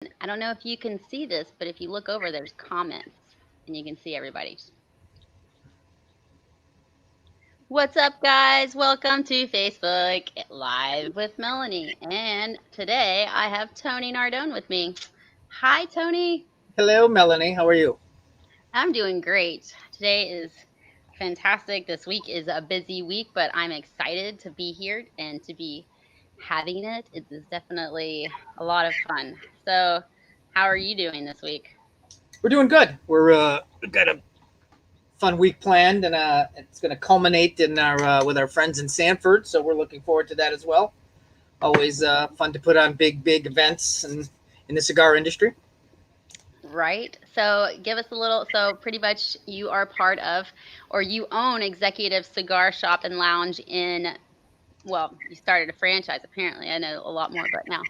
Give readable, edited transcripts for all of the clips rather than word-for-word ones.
I don't know if you can see this, but if you look over, there's comments and you can see everybody's. What's up, guys? Welcome to Facebook Live with Melanie. And today I have Tony Nardone with me. Hi, Tony. Hello, Melanie. How are you? I'm doing great. Today is fantastic. This week is a busy week, but I'm excited to be here and to be having it. It is definitely a lot of fun. So, how are you doing this week? We're doing good. We've got a fun week planned, and it's going to culminate in our with our friends in Sanford. So we're looking forward to that as well. Always fun to put on big events and in the cigar industry. Right. So give us a little. So pretty much you are part of, or you own Executive Cigar Shop and Lounge in, well, you started a franchise apparently. I know a lot more, but now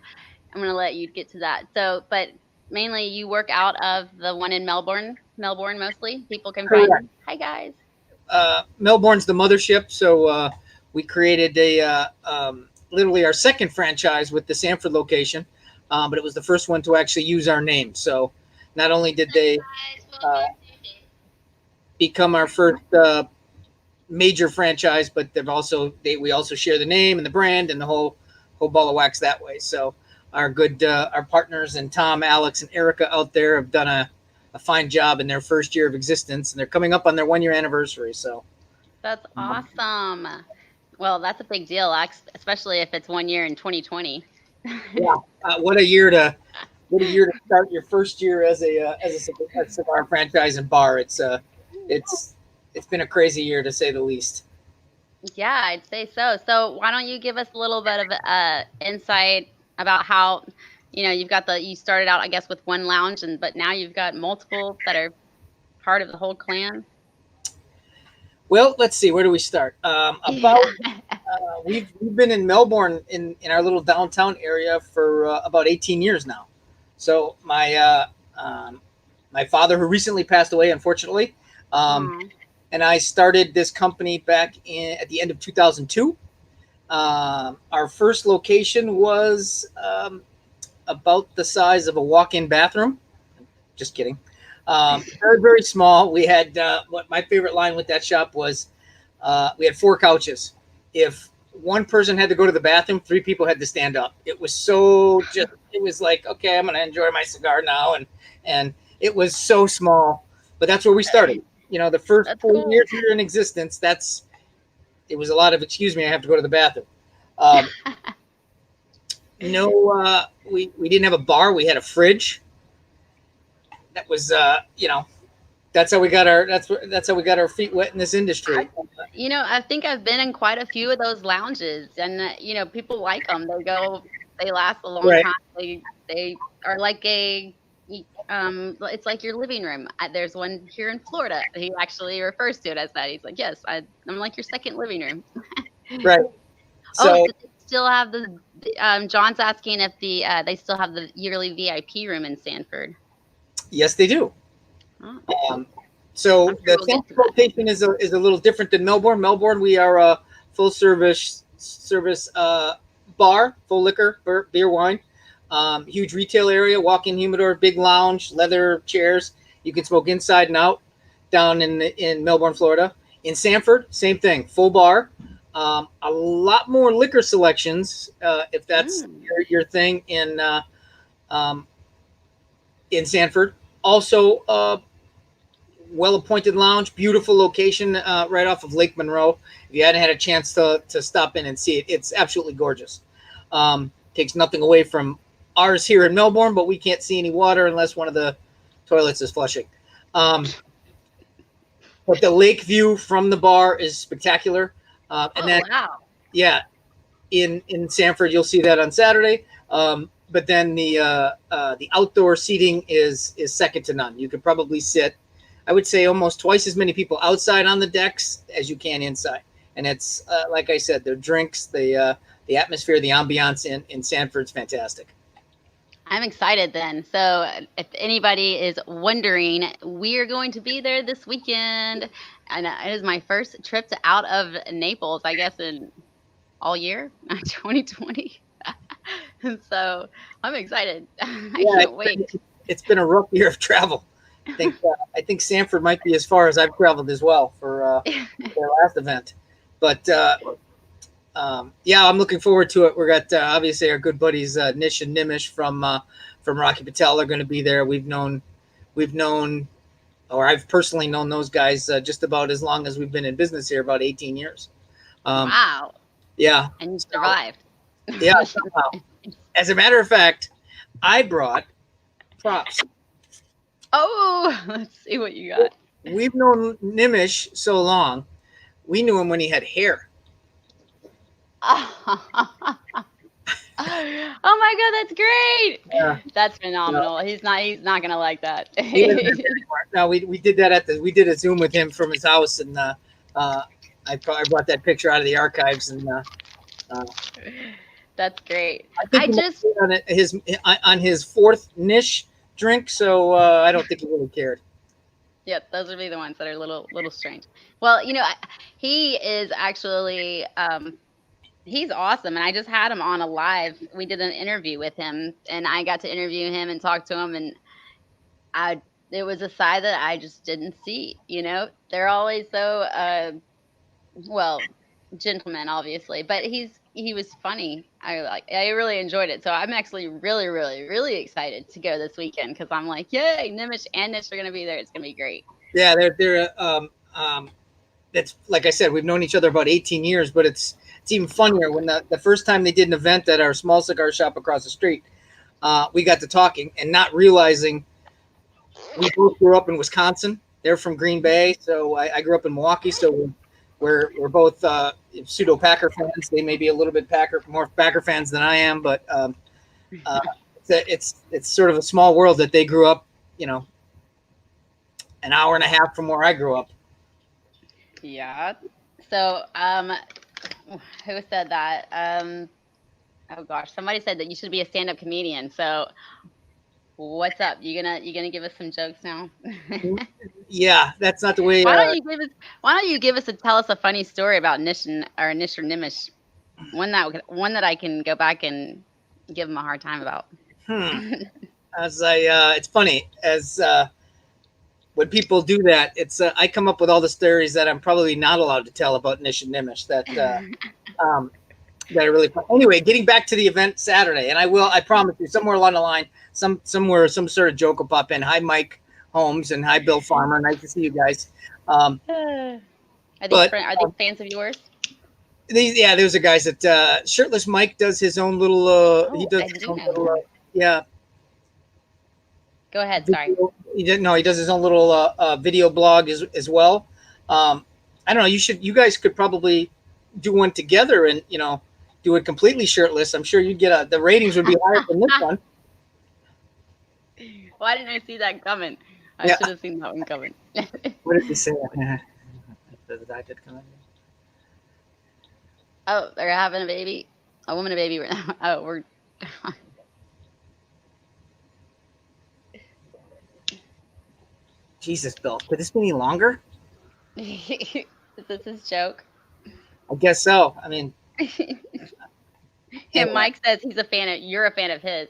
I'm going to let you get to that. So, but mainly you work out of the one in Melbourne mostly. People can find Correct. you. Hi, guys. Melbourne's the mothership, so we created literally our second franchise with the Sanford location, but it was the first one to actually use our name. So not only did they uh, become our first major franchise, but we also share the name and the brand and the whole ball of wax that way. So our partners and Tom, Alex, and Erica out there have done a fine job in their first year of existence, and they're coming up on their 1 year anniversary. So That's awesome. Well, that's a big deal, especially if it's 1 year in 2020. yeah, what a year to start your first year as a cigar franchise and bar. It's it's been a crazy year to say the least. Yeah, I'd say so. So why don't you give us a little bit of insight about how, you started out, I guess, with one lounge, and but now you've got multiple that are part of the whole clan. Well, let's see. Where do we start? Yeah. We've been in Melbourne in our little downtown area for about 18 years now. So my father, who recently passed away, unfortunately, um, Aw. and I started this company back in at the end of 2002. Our first location was about the size of a walk-in bathroom. Just kidding. Very small. We had what my favorite line with that shop was. We had four couches. If one person had to go to the bathroom, three people had to stand up. It was so just. It was like, okay, I'm gonna enjoy my cigar now, and it was so small, but that's where we started. The first That's 4 years cool. we were in existence. It was a lot of excuse me, I have to go to the bathroom. Um, no, we didn't have a bar. We had a fridge. That was that's how we got our feet wet in this I, industry. I think I've been in quite a few of those lounges, and people like them. They last a long Right. time. They are like it's like your living room. There's one here in Florida. He actually refers to it as that. He's like, yes, I'm like your second living room. Right. Oh, So do they still have John's asking if they still have the yearly VIP room in Sanford. yes, they do. Oh, Um, so I'm sure the we'll get to Tampa that. location is a little different than Melbourne. Melbourne, we are a full service bar, full liquor, beer, wine, huge retail area, walk-in humidor, big lounge, leather chairs. You can smoke inside and out. Down in Melbourne, Florida. In Sanford, same thing, full bar. A lot more liquor selections, if that's Mm. your thing um, in Sanford. Also, well appointed lounge, beautiful location right off of Lake Monroe. If you hadn't had a chance to stop in and see it, it's absolutely gorgeous. Takes nothing away from ours here in Melbourne, but we can't see any water unless one of the toilets is flushing. Um, but the lake view from the bar is spectacular. And Oh then, wow. yeah, in Sanford, you'll see that on Saturday. But then the outdoor seating is second to none. You could probably sit, I would say, almost twice as many people outside on the decks as you can inside. And it's like I said, the drinks, the atmosphere, the ambiance in Sanford's fantastic. I'm excited then. So, if anybody is wondering, we are going to be there this weekend, and it is my first trip to out of Naples, I guess, in all year, 2020. So I'm excited. I Yeah, can't wait. it's been a rough year of travel. I think Sanford might be as far as I've traveled as well for their last event. But yeah, I'm looking forward to it. We got obviously our good buddies Nish and Nimish from Rocky Patel are going to be there. We've known, or I've personally known those guys just about as long as we've been in business here, about 18 years. Um, Wow. yeah, And you so survived. yeah. Somehow. As a matter of fact, I brought props. Oh, let's see what you got. We've known Nimish so long. We knew him when he had hair. Oh my god, that's Yeah, great. That's yeah. phenomenal. He's not gonna like that. He doesn't have hair anymore. No, we did that we did a Zoom with him from his house, and uh, I brought that picture out of the archives, and uh, That's great. I think I he might just be on his fourth niche drink, so I don't think he really cared. Yeah, those would be the ones that are little strange. Well, he is actually he's awesome, and I just had him on a live. We did an interview with him, and I got to interview him and talk to him, and I it was a side that I just didn't see. They're always so well, gentleman, obviously, but he was funny. I really enjoyed it. So I'm actually really, really, really excited to go this weekend because I'm like, yay, Nimish and Nish are gonna be there. It's gonna be great. Yeah, they're that's like I said, we've known each other about 18 years, but it's even funnier when the first time they did an event at our small cigar shop across the street, we got to talking and not realizing we both grew up in Wisconsin. They're from Green Bay, so I grew up in Milwaukee. So we're both pseudo Packer fans. They may be a little bit more Packer fans than I am, but uh, it's sort of a small world that they grew up, you know, an hour and a half from where I grew up. Yeah. So who said that? Oh gosh, somebody said that you should be a stand-up comedian. So what's up? You gonna give us some jokes now? Yeah, that's not the way. Why don't you tell us a funny story about Nish or Nimish? One that I can go back and give them a hard time about. Hmm. It's funny as when people do that. It's I come up with all the stories that I'm probably not allowed to tell about Nish and Nimish um, that are really fun. Anyway, getting back to the event Saturday, and I promise you, somewhere along the line, somewhere some sort of joke will pop in. Hi, Mike Holmes, and hi, Bill Farmer. Nice to see you guys. Um, but Are these fans of yours? yeah, those are guys that shirtless Mike does his own little. He Oh, does I his do own know little. him. Yeah, Go ahead. Sorry. video. He didn't know he does his own little video blog as well. I don't know. You guys could probably do one together and do it completely shirtless. I'm sure you'd get the ratings would be higher than this one. Why didn't I see that coming? I Yeah. should have seen that one coming. What did he say? That I did come in. Oh, they're having a baby, a woman, a baby. Oh, we're. Jesus, Bill. Could this be any longer? Is this his joke? I guess so. I mean, And anyway, Mike says you're a fan of his.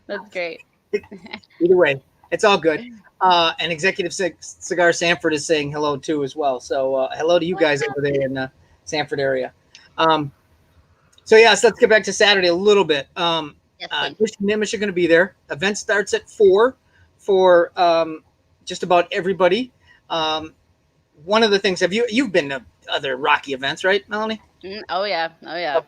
That's great. either way, it's all good. And Executive Cigar Sanford is saying hello too as well. So hello to you What's guys up? over there in the Sanford area. So yeah, so let's get back to Saturday a little bit. Yes, please. Nish and Nimish are going to be there. Event starts at 4 for just about everybody. One of the things you've been to other Rocky events, right, Melanie? Oh yeah. Oh yeah.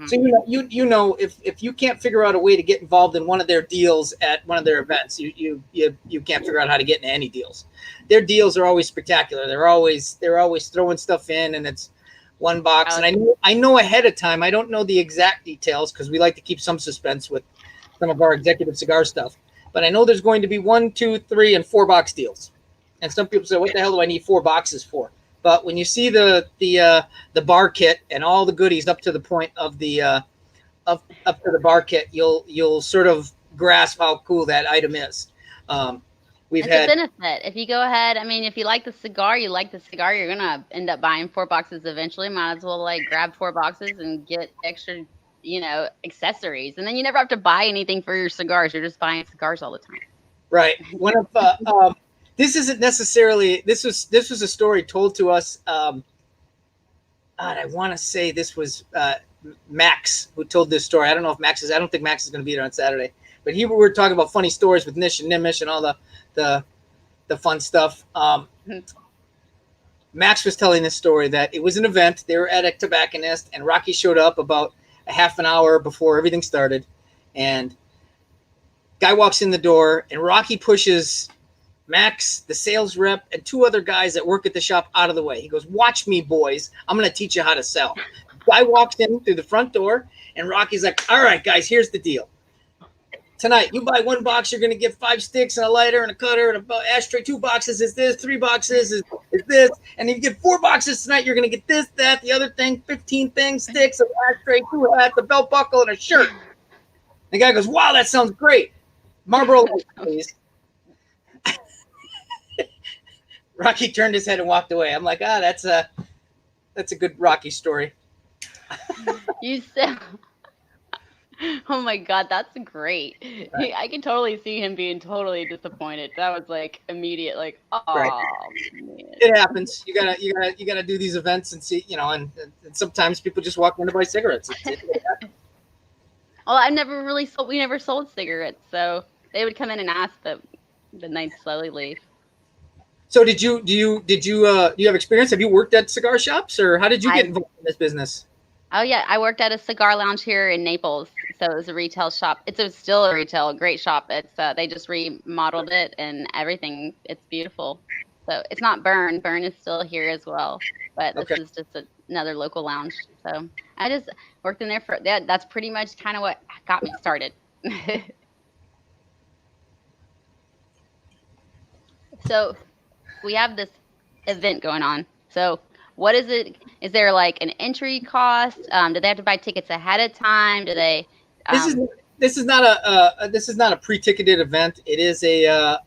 So you know if you can't figure out a way to get involved in one of their deals at one of their events, you can't figure out how to get into any deals. Their deals are always spectacular. They're always throwing stuff in, and it's one box. And I know ahead of time. I don't know the exact details because we like to keep some suspense with some of our executive cigar stuff. But I know there's going to be 1, 2, 3, and 4 box deals. And some people say, "What the hell do I need 4 boxes for?" But when you see the bar kit and all the goodies up to the point of the up to the bar kit, you'll sort of grasp how cool that item is. We've It's a had benefit. If you go ahead, I mean, if you like the cigar, you're gonna end up buying 4 boxes eventually. Might as well like grab 4 boxes and get extra accessories, and then you never have to buy anything for your cigars. You're just buying cigars all the time. Right. One of this isn't necessarily this was a story told to us. I want to say this was Max who told this story. I don't know if Max is. I don't think Max is going to be there on Saturday. But we were talking about funny stories with Nish and Nimish and all the fun stuff. Max was telling this story that it was an event. They were at a tobacconist, and Rocky showed up about a half an hour before everything started. And guy walks in the door, and Rocky pushes Max, the sales rep, and two other guys that work at the shop out of the way. He goes, "Watch me, boys. I'm going to teach you how to sell." Guy walks in through the front door, and Rocky's like, "All right, guys, here's the deal. Tonight, you buy one box, you're going to get 5 sticks and a lighter and a cutter and an ashtray. 2 boxes is this, 3 boxes is this. And if you get 4 boxes tonight, you're going to get this, that, the other thing, 15 things, sticks, an ashtray, 2 hats, a belt buckle, and a shirt." The guy goes, "Wow, that sounds great. Marlboro Lights, please." Rocky turned his head and walked away. I'm like, that's a good Rocky story. You said, oh my God, that's great. Right. I can totally see him being totally disappointed. That was like immediate, like, oh Right. man. It happens. You gotta do these events and see, and sometimes people just walk in to buy cigarettes. Well, we never sold cigarettes, so they would come in and ask, but then they'd slowly leave. So do you have experience? Have you worked at cigar shops, or how did you get involved in this business? Oh yeah, I worked at a cigar lounge here in Naples. So it was a retail shop. It's still a great shop. It's they just remodeled it and everything. It's beautiful. So it's not Burn. Burn is still here as well, but this is just another local lounge. So I just worked in there for that. That's pretty much kind of what got me started. So we have this event going on. So what is it? Is there like an entry cost? Do they have to buy tickets ahead of time? Do they? This is not a pre-ticketed event. It is a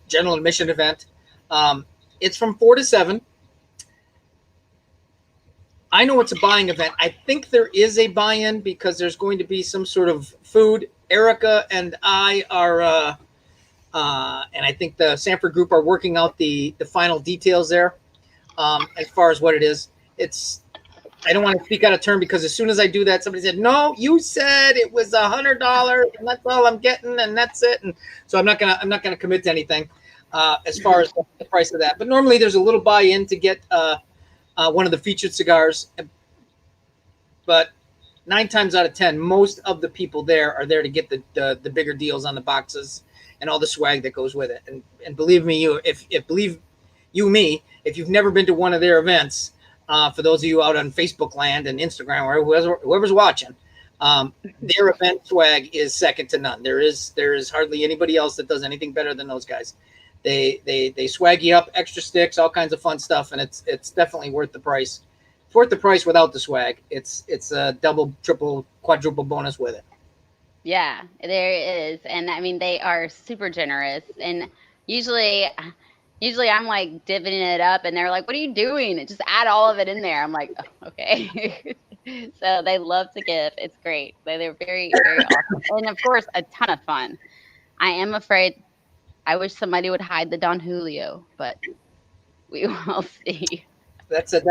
general admission event. It's from 4 to 7. I know it's a buying event. I think there is a buy-in because there's going to be some sort of food. Erica and I are, and I think the Sanford group are working out the final details there. As far as what it is, I don't want to speak out of turn because as soon as I do that, somebody said, "No, you said it was $100 and that's all I'm getting and that's it." And so I'm not gonna commit to anything as far as the price of that. But normally there's a little buy-in to get one of the featured cigars. But 9 times out of 10, most of the people there are there to get the bigger deals on the boxes and all the swag that goes with it. And believe me, if you've never been to one of their events, for those of you out on Facebook land and Instagram or whoever's watching, their event swag is second to none. There is hardly anybody else that does anything better than those guys. They swag you up, extra sticks, all kinds of fun stuff, and it's definitely worth the price. It's worth the price without the swag. It's a double, triple, quadruple bonus with it. Yeah, there is, and I mean they are super generous, and usually I'm like divvying it up, and they're like, "What are you doing? Just add all of it in there." I'm like, oh, "Okay." So they love to give. It's great. They're very, very awesome, and of course, a ton of fun. I am afraid. I wish somebody would hide the Don Julio, but we will see. That's a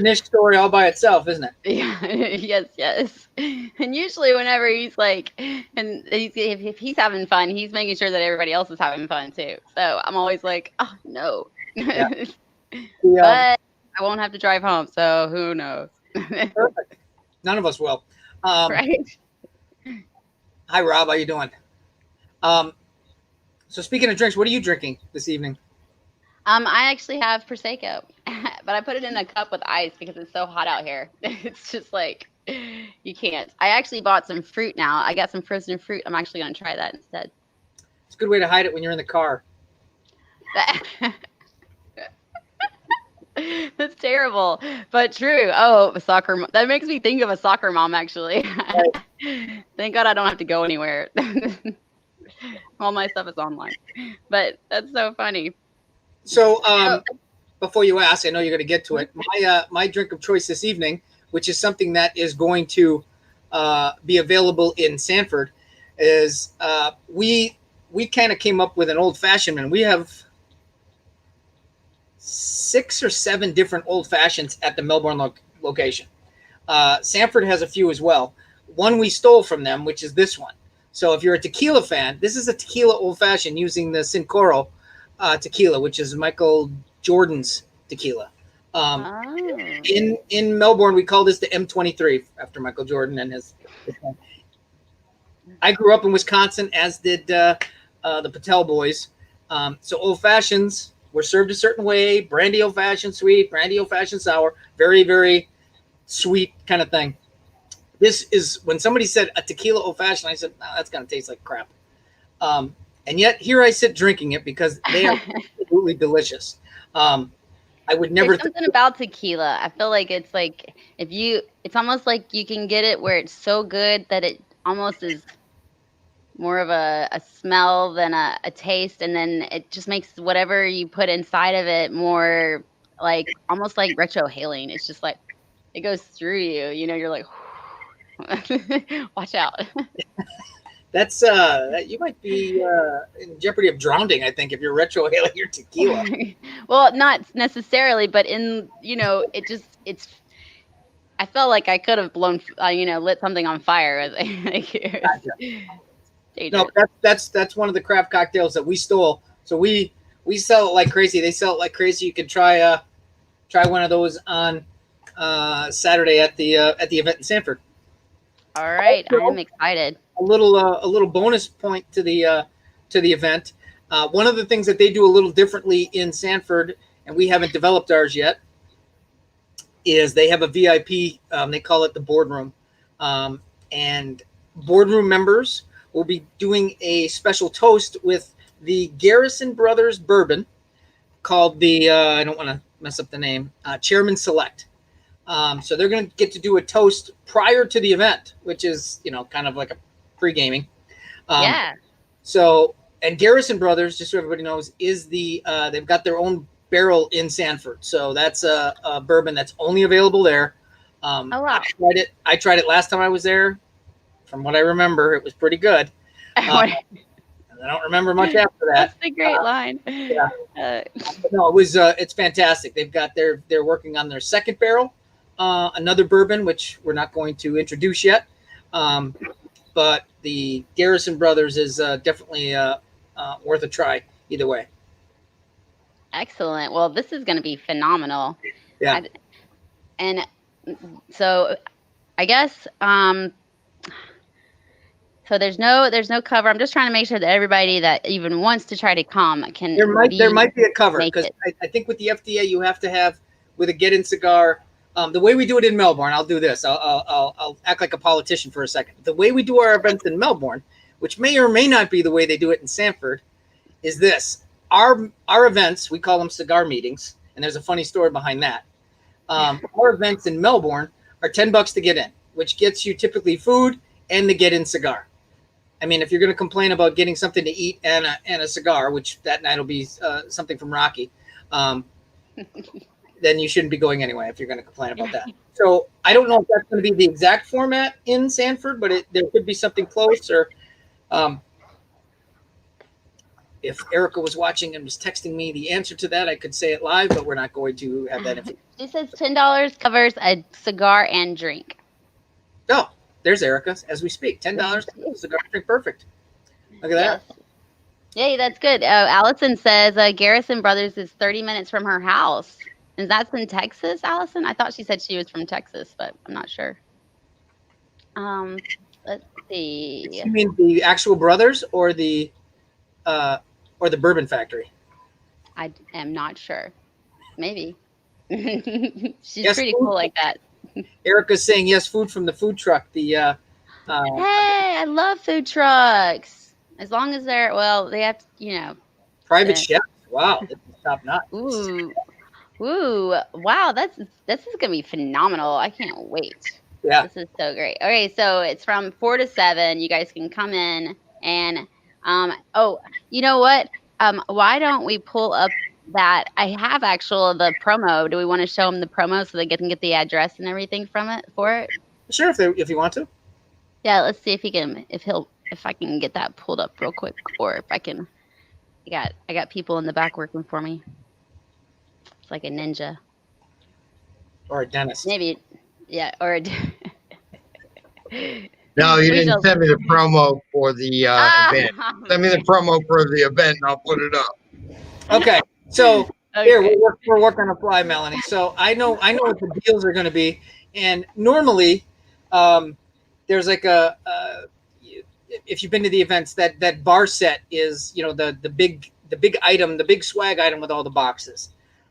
niche story all by itself, isn't it? Yeah, yes. And usually, whenever he's like, and if he's having fun, he's making sure that everybody else is having fun too. So I'm always like, oh no. Yeah. But I won't have to drive home, so who knows? Perfect. None of us will. Right. Hi, Rob. How you doing? So speaking of drinks, what are you drinking this evening? I actually have Prosecco, but I put it in a cup with ice because it's so hot out here. It's just like, you can't. I actually bought some fruit now. I got some frozen fruit. I'm actually going to try that instead. It's a good way to hide it when you're in the car. That's terrible, but true. Oh, that makes me think of a soccer mom, actually. Right. Thank God I don't have to go anywhere. All my stuff is online, but that's so funny. So before you ask, I know you're going to get to it. My drink of choice this evening, which is something that is going to be available in Sanford is we kind of came up with an old fashioned, and we have 6 or 7 different old fashions at the Melbourne location. Sanford has a few as well. One we stole from them, which is this one. So if you're a tequila fan, this is a tequila old fashioned using the Cincoro tequila, which is Michael Jordan's tequila. Um, Oh. in Melbourne, we call this the M23 after Michael Jordan and his. I grew up in Wisconsin, as did the Patel boys. So old fashions were served a certain way: brandy old fashioned sweet, brandy old fashioned sour, very very sweet kind of thing. This is when somebody said a tequila old fashioned, I said, no, that's gonna taste like crap. Um, and yet here I sit drinking it because they are absolutely delicious. Um, I would never. There's something about tequila. I feel like it's like if you, it's almost like you can get it where it's so good that it almost is more of a smell than a taste, and then it just makes whatever you put inside of it more like almost like retrohaling. It's just like it goes through you. You know, you're like, watch out. That's you might be in jeopardy of drowning. I think if you're retrohaling your tequila. Well, not necessarily, but in it just it's. I felt like I could have blown, lit something on fire. Like, it was No, dangerous. that's one of the craft cocktails that we stole. So we sell it like crazy. They sell it like crazy. You can try one of those on Saturday at the event in Sanford. All right, I am Also, excited. a little bonus point to the event. One of the things that they do a little differently in Sanford, and we haven't developed ours yet, is they have a VIP. They call it the boardroom, and boardroom members will be doing a special toast with the Garrison Brothers bourbon called the I don't want to mess up the name, Chairman Select. So they're going to get to do a toast prior to the event, which is kind of like a pre-gaming. Um, Yeah. so and Garrison Brothers, just so everybody knows, is they've got their own barrel in Sanford. So that's a bourbon that's only available there. Oh I wow. tried it. I tried it last time I was there. From what I remember, it was pretty good. Uh, I don't remember much after that. That's the great line. Yeah, Uh, but no, it's fantastic. They're working on their second barrel, another bourbon which we're not going to introduce yet. Um, but the Garrison Brothers is definitely worth a try either way. Excellent. Well, this is going to be phenomenal. Yeah, I, and so I guess so there's no cover. I'm just trying to make sure that everybody that even wants to try to come can there might be a cover make because it. I think with the FDA you have to have with a get in cigar. The way we do it in Melbourne, I'll do this. I'll act like a politician for a second. The way we do our events in Melbourne, which may or may not be the way they do it in Sanford, is this: our events, we call them cigar meetings, and there's a funny story behind that. Our events in Melbourne are $10 to get in, which gets you typically food and the get in cigar. I mean, if you're going to complain about getting something to eat and a cigar, which that night will be something from Rocky, um, then you shouldn't be going anyway if you're going to complain about that. So I don't know if that's going to be the exact format in Sanford, but there could be something close. Or um, if Erica was watching and was texting me the answer to that, I could say it live, but we're not going to have that information. She says $10 covers a cigar and drink. Oh, there's Erica as we speak. $10 cigar drink, perfect. Look at that. Yes. Yay, that's good. Allison says Garrison Brothers is 30 minutes from her house. Is that in Texas, Allison? I thought she said she was from Texas, but I'm not sure. Um, let's see. You mean the actual brothers uh, or the bourbon factory? I am not sure. Maybe. She's Yes, pretty food. cool like that. Erica's saying yes, food from the food truck. Uh, Hey, I love food trucks. As long as they're, well, they have to, private the, chef. Wow, this is top notch. ooh, ooh, wow, this is gonna be phenomenal. I can't wait. Yeah, This is so great. Okay, so it's from 4 to 7. You guys can come in and oh, you know what? Why don't we pull up that I have actual the promo. Do we want to show them the promo so they can get the address and everything from it for it? sure. If you want to. Yeah, let's see if he can, if I can get that pulled up real quick, or if I can. I got people in the back working for me. It's like a ninja. or a dentist. Maybe, yeah, or No, you we didn't shall. send me the promo for the event. Ah, Send me the promo for the event, and I'll put it up. Okay, so here okay. we're working on the fly, Melanie. So I know what the deals are going to be, and normally, um, there's like if you've been to the events, that bar set is the big item, the big swag item with all the boxes.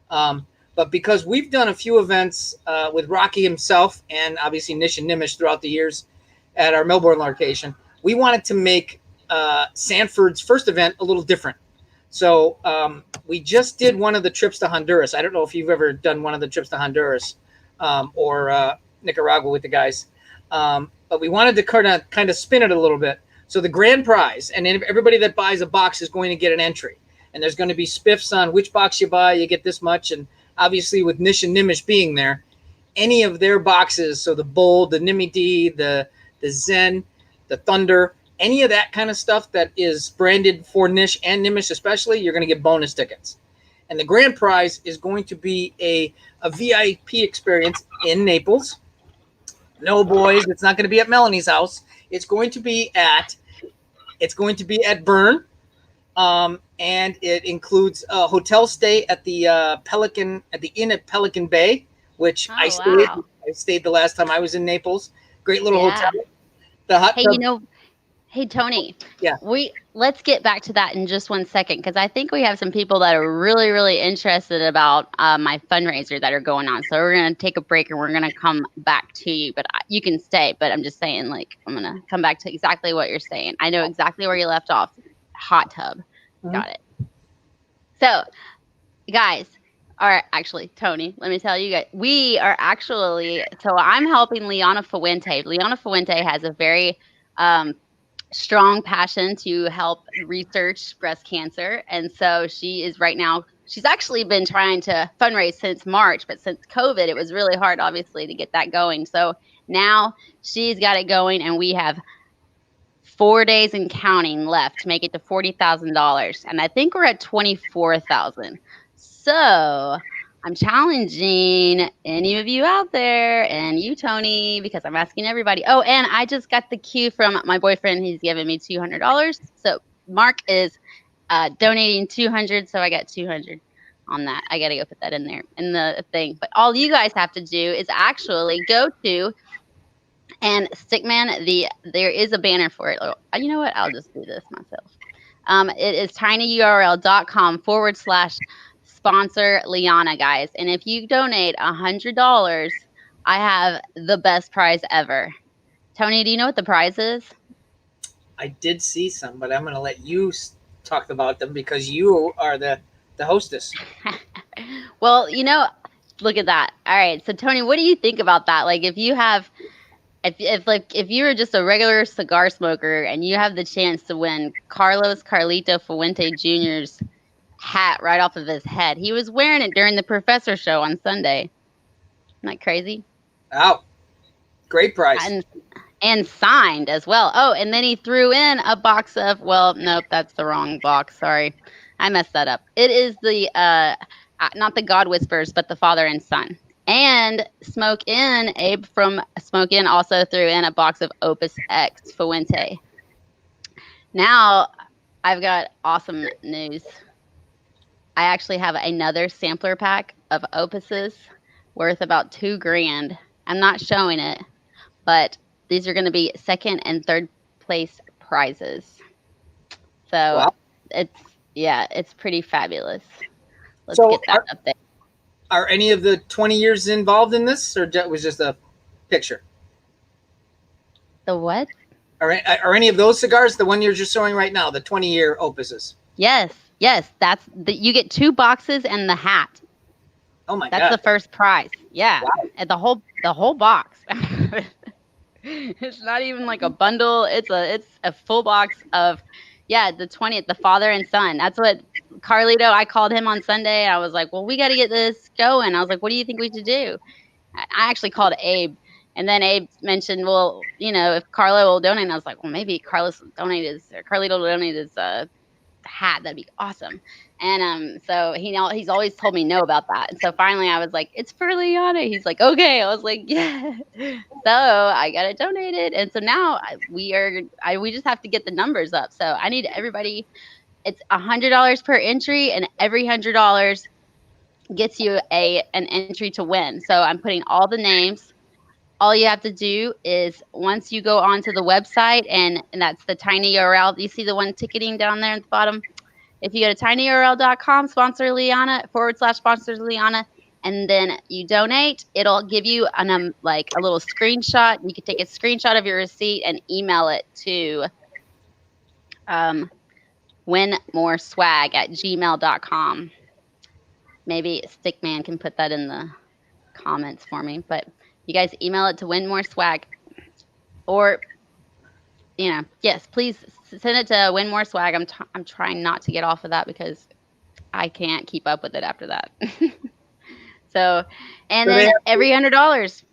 But because we've done a few events with Rocky himself and obviously Nish and Nimish throughout the years at our Melbourne location, we wanted to make Sanford's first event a little different. So we just did one of the trips to Honduras. I don't know if you've ever done one of the trips to Honduras or Nicaragua with the guys, but we wanted to kind of spin it a little bit. So the grand prize, and everybody that buys a box is going to get an entry, and there's going to be spiffs on which box you buy. You get this much, and obviously with Nish and Nimish being there, any of their boxes. So the Bold, the Nimi D, the Zen, the Thunder, any of that kind of stuff that is branded for Nish and Nimish especially, you're going to get bonus tickets. And the grand prize is going to be a VIP experience in Naples. No, boys, it's not going to be at Melanie's house. It's going to be at Bern, and it includes a hotel stay at the Inn at Pelican Bay, which I Oh stayed. wow. I stayed the last time I was in Naples. Great little hotel. Yeah. The hot Hey, tub. hey Tony, Yeah. let's get back to that in just one second, because I think we have some people that are really, really interested about my fundraiser that are going on. So we're gonna take a break and we're gonna come back to you, but you can stay. But I'm just saying, like, I'm gonna come back to exactly what you're saying. I know exactly where you left off. Hot tub, Mhm. got it. So guys, are actually Tony, let me tell you guys, we are actually, so I'm helping Liana Fuente. Liana Fuente has a very um, strong passion to help research breast cancer. And so she is right now, she's actually been trying to fundraise since March, but since COVID, it was really hard, obviously, to get that going. So now she's got it going, and we have 4 days and counting left to make it to $40,000. And I think we're at 24,000. So I'm challenging any of you out there, and you, Tony, because I'm asking everybody. Oh, and I just got the cue from my boyfriend. He's giving me $200. So Mark is donating 200. So I got 200 on that. I got to go put that in there in the thing. But all you guys have to do is actually go to and Stickman, there is a banner for it. You know what? I'll just do this myself. It is tinyurl.com/sponsor Liana, guys. And if you donate $100, I have the best prize ever. Tony, do you know what the prize is? I did see some, but I'm going to let you talk about them because you are the hostess. Well, look at that. All right. So Tony, what do you think about that? Like, if you have if you were just a regular cigar smoker and you have the chance to win Carlos Carlito Fuente Jr.'s hat right off of his head. He was wearing it during the Professor show on Sunday. Isn't that crazy? Oh, great prize. And signed as well. Oh, and then he threw in a box of, well, nope, that's the wrong box. Sorry. I messed that up. It is the not the God Whispers, but the Father and Son. And Smoke In, Abe from Smoke In also threw in a box of Opus X Fuente. Now, I've got awesome news. I actually have another sampler pack of Opuses worth about $2,000. I'm not showing it, but these are going to be second and third place prizes. So Wow. it's pretty fabulous. Let's So get that up there. are any of the 20 years involved in this, or was just a picture? The what? Are any of those cigars the one you're just showing right now, the 20-year opuses? Yes. You get 2 boxes and the hat. Oh my That's God. the first prize. Yeah, Wow. and the whole box. It's not even like a bundle. It's a full box of, yeah, the 20th, the Father and Son. That's what Carlito. I called him on Sunday. I was like, well, we got to get this going. I was like, what do you think we should do? I actually called Abe, And then Abe mentioned, well, if Carlo will donate, and I was like, well, maybe Carlos will donate or Carlito will donate his hat. That'd be awesome. And so he's always told me no about that. And so finally I was like, it's for Liana. He's like, okay. I was like, yeah. So I got it donated. And so now we just have to get the numbers up. So I need everybody. It's $100 per entry, and every $100 gets you an entry to win. So I'm putting all the names. All you have to do is once you go onto the website, and that's the tiny URL. You see the one ticketing down there at the bottom? If you go to tinyurl.com, sponsor Liana, /sponsor Liana, and then you donate, it'll give you like a little screenshot. You can take a screenshot of your receipt and email it to winmoreswag@gmail.com. Maybe Stickman can put that in the comments for me, but you guys email it to winmoreswag, or yes, please send it to winmoreswag. I'm trying not to get off of that because I can't keep up with it after that. So, and then every $100.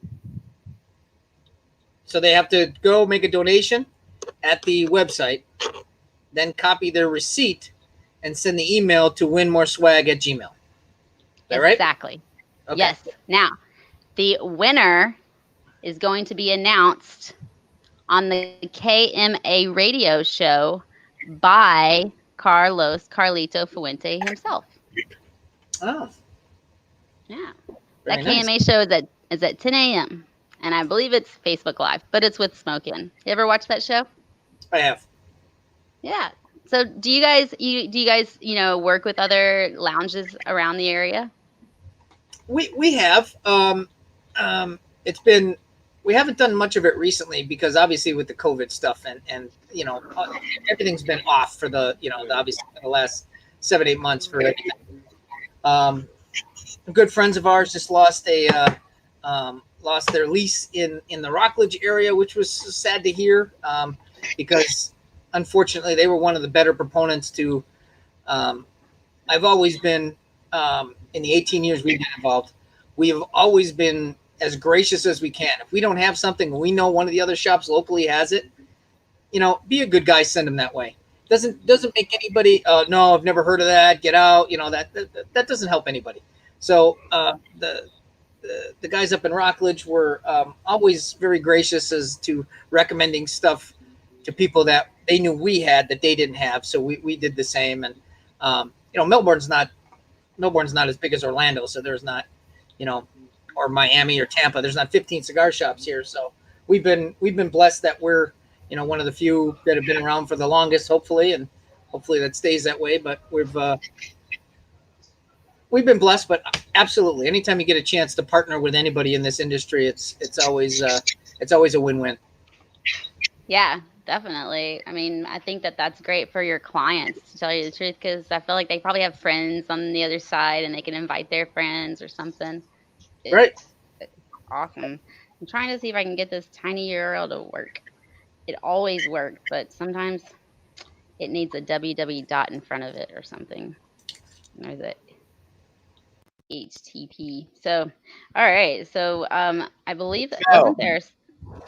So they have to go make a donation at the website, then copy their receipt and send the email to winmoreswag@gmail. Is that right? Exactly. Okay. Yes. Now, the winner is going to be announced on the KMA radio show by Carlito Fuente himself. Oh. Yeah. Very That KMA nice. show is at 10 a.m. And I believe it's Facebook Live, but it's with Smokin'. You ever watch that show? I have. Yeah. So do you guys work with other lounges around the area? We have. It's been, we haven't done much of it recently because obviously with the COVID stuff and everything's been off for obviously for the last 7-8 months for everything. Good friends of ours just lost their lease in the Rockledge area, which was sad to hear, because unfortunately they were one of the better proponents to. I've always been, in the 18 years we've been involved, we have always been as gracious as we can. If we don't have something and we know one of the other shops locally has it, be a good guy, send them that way. Doesn't make anybody, no, I've never heard of that, get out, that doesn't help anybody. So the guys up in Rockledge were always very gracious as to recommending stuff to people that they knew we had that they didn't have. So we did the same. And Melbourne's not as big as Orlando, so there's not, or Miami or Tampa. There's not 15 cigar shops here. So we've been blessed that we're, one of the few that have been around for the longest, hopefully, and hopefully that stays that way. But we've been blessed. But absolutely, anytime you get a chance to partner with anybody in this industry, it's always a win-win. Yeah, definitely. I mean, I think that's great for your clients, to tell you the truth, because I feel like they probably have friends on the other side and they can invite their friends or something. Right. It's awesome. I'm trying to see if I can get this tiny URL to work. It always works, but sometimes it needs a www dot in front of it or something. There's a HTTP. So, all right. So, I believe that wasn't there.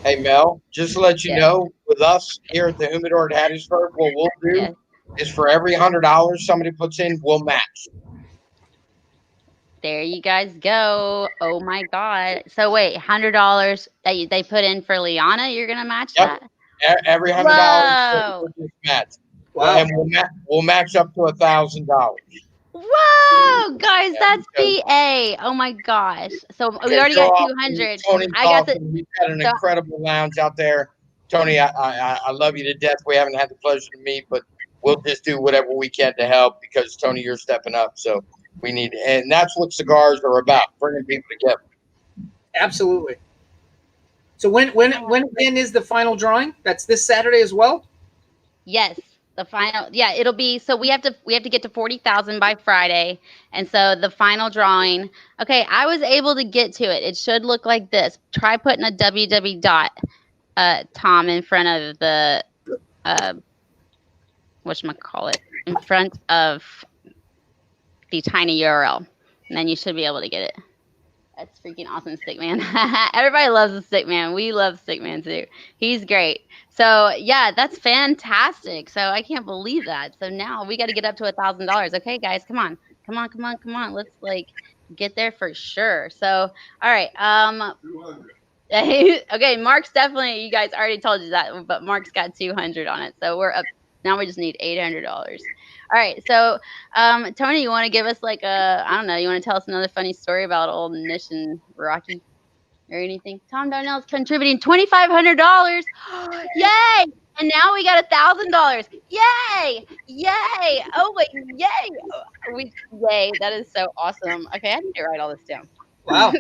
Hey, Mel, just to let you know, with us here at the Humidor at Hattiesburg, what we'll do is for every $100 somebody puts in, we'll match. There you guys go. Oh my God. So wait, $100 that they put in for Liana, you're gonna match that? Every $100 we'll just match. Wow. And we'll match up to $1,000. Whoa, guys, that's BA. Oh my gosh. So we already got 200. Tony, we've got an incredible lounge out there. Tony, I love you to death. We haven't had the pleasure to meet, but we'll just do whatever we can to help because Tony, you're stepping up. So we need, and that's what cigars are about, bringing people together. Absolutely. So when is the final drawing? That's this Saturday as well? Yes. The final, it'll be, so we have to get to 40,000 by Friday. And so the final drawing, okay, I was able to get to it. It should look like this. Try putting a www dot, Tom, in front of the, whatchamacallit, in front of the tiny URL. And then you should be able to get it. That's freaking awesome, Stick Man. Everybody loves the Stick Man. We love Stick Man too. He's great. So yeah, that's fantastic. So I can't believe that. So now we got to get up to $1,000. Okay, guys, come on, come on, come on, come on. Let's like get there for sure. So all right, okay, Mark's definitely. You guys already told you that, but Mark's got 200 on it. So we're up. Now we just need $800. All right. So, Tony, you want to give us like a, I don't know, you want to tell us another funny story about old Nish and Rocky or anything? Tom Darnell's contributing $2,500. Yay! And now we got $1,000. Yay! Yay! Oh wait, yay! Yay! That is so awesome. Okay, I need to write all this down. Wow.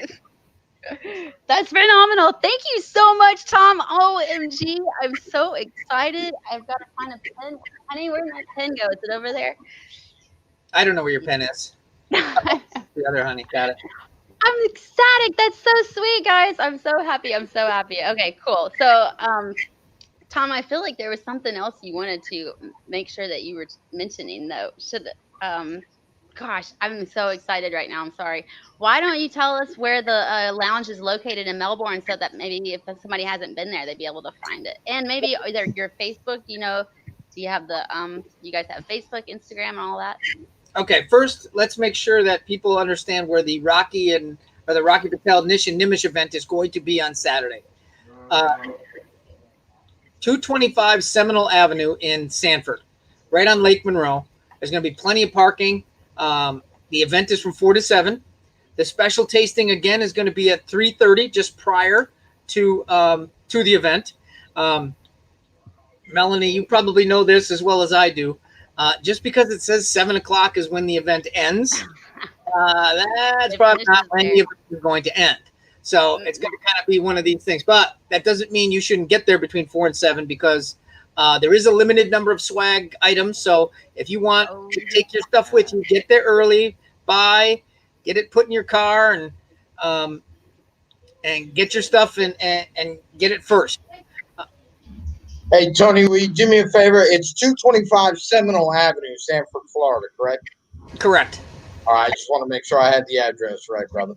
That's phenomenal. Thank you so much, Tom. OMG. I'm so excited. I've got to find a pen. Honey, where'd my pen go? Is it over there? I don't know where your pen is. The other honey. Got it. I'm ecstatic. That's so sweet, guys. I'm so happy. I'm so happy. Okay, cool. So, Tom, I feel like there was something else you wanted to make sure that you were mentioning, though. Gosh, I'm so excited right now. I'm sorry. Why don't you tell us where the lounge is located in Melbourne so that maybe if somebody hasn't been there, they'd be able to find it? And maybe either your Facebook, do you have you guys have Facebook, Instagram, and all that? Okay, first, let's make sure that people understand where the Rocky Patel Nish and Nimish event is going to be on Saturday. 225 Seminole Avenue in Sanford, right on Lake Monroe. There's going to be plenty of parking. The event is from 4 to 7. The special tasting again is going to be at 3:30, just prior to the event. Melanie, you probably know this as well as I do. Just because it says 7 o'clock is when the event ends, that's probably not when the event is going to end. So it's going to kind of be one of these things. But that doesn't mean you shouldn't get there between 4 and 7 because there is a limited number of swag items. So if you want to take your stuff with you, get there early, buy, get it put in your car, and get your stuff and get it first. Hey, Tony, will you do me a favor? It's 225 Seminole Avenue, Sanford, Florida, correct? Correct. All right, I just want to make sure I had the address right, brother.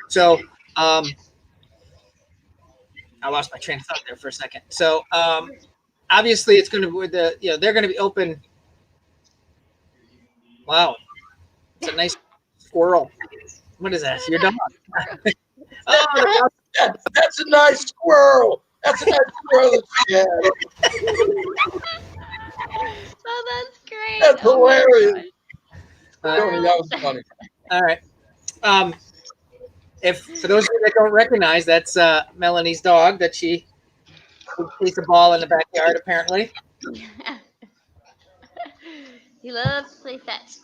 So I lost my train of thought there for a second. So obviously it's going to be they're going to be open. Wow, it's a nice squirrel. What is that? Your dog? Oh, that's a nice squirrel. That's a nice squirrel. Yeah. Oh, that's great. That's hilarious. Tony, that was funny. All right. If for those of you that don't recognize, that's Melanie's dog that she plays a ball in the backyard. Apparently, he loves to play fetch.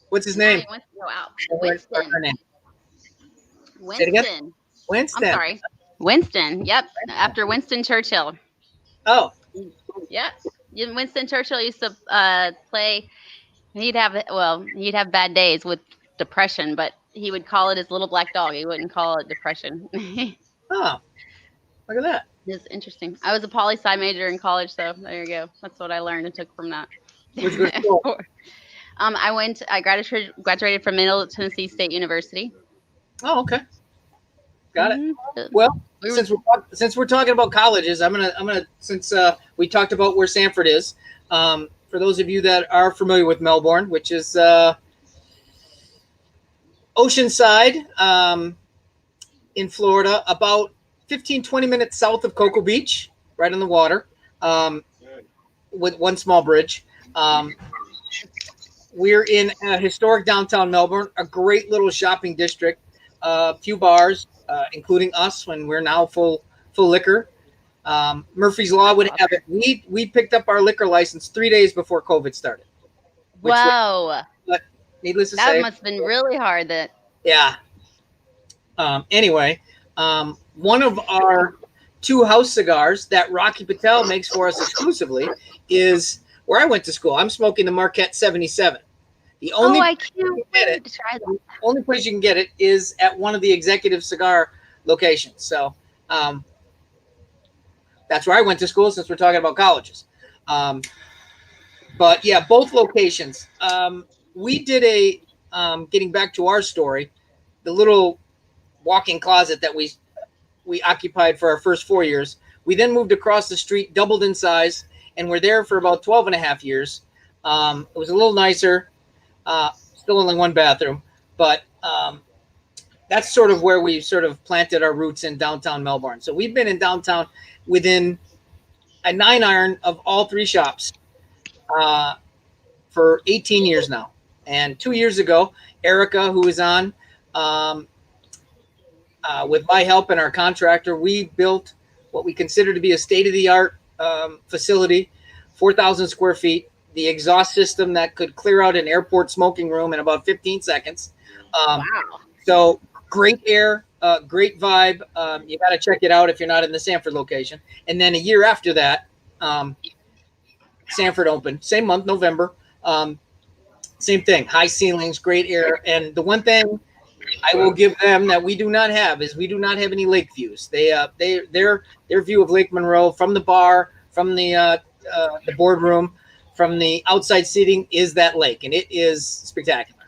What's his name? He wants to go out. What's her name? Winston. Winston. I'm sorry. Winston. Yep. After Winston Churchill. Oh. Yep. Winston Churchill used to play. He'd have bad days with depression, but he would call it his little black dog. He wouldn't call it depression. Oh, look at that. It's interesting. I was a poli-sci major in college, so there you go. That's what I learned and took from that. Where'd you go to school? I graduated from Middle Tennessee State University. Oh, okay. Got it. Well, since we're talking about colleges, I'm gonna since we talked about where Sanford is, for those of you that are familiar with Melbourne, which is Oceanside in Florida, about 15-20 minutes south of Cocoa Beach, right on the water, with one small bridge. We're in a historic downtown Melbourne, a great little shopping district, a few bars, including us when we're now full liquor. Murphy's Law would have it. We picked up our liquor license 3 days before COVID started. Wow. But needless to say, that must have been really hard. Yeah. Anyway, one of our 2 house cigars that Rocky Patel makes for us exclusively is where I went to school. I'm smoking the Marquette 77. The only I can't wait to try that. The only place you can get it is at one of the Executive Cigar locations. So that's where I went to school, since we're talking about colleges. But yeah, both locations. We did getting back to our story, the little walk-in closet that we occupied for our first 4 years. We then moved across the street, doubled in size, and we're there for about 12 and a half years. It was a little nicer, still only one bathroom, but that's sort of where we sort of planted our roots in downtown Melbourne. So we've been in downtown within a 9 iron of all 3 shops for 18 years now. And 2 years ago, Erica, who is on, with my help and our contractor, we built what we consider to be a state-of-the-art facility, 4,000 square feet, the exhaust system that could clear out an airport smoking room in about 15 seconds. Wow. So great air, great vibe. You got to check it out if you're not in the Sanford location. And then a year after that, Sanford opened, same month, November. Same thing, high ceilings, great air. And the one thing I will give them that we do not have is we do not have any lake views. Their view of Lake Monroe from the bar, from the boardroom, from the outside seating is that lake, and it is spectacular.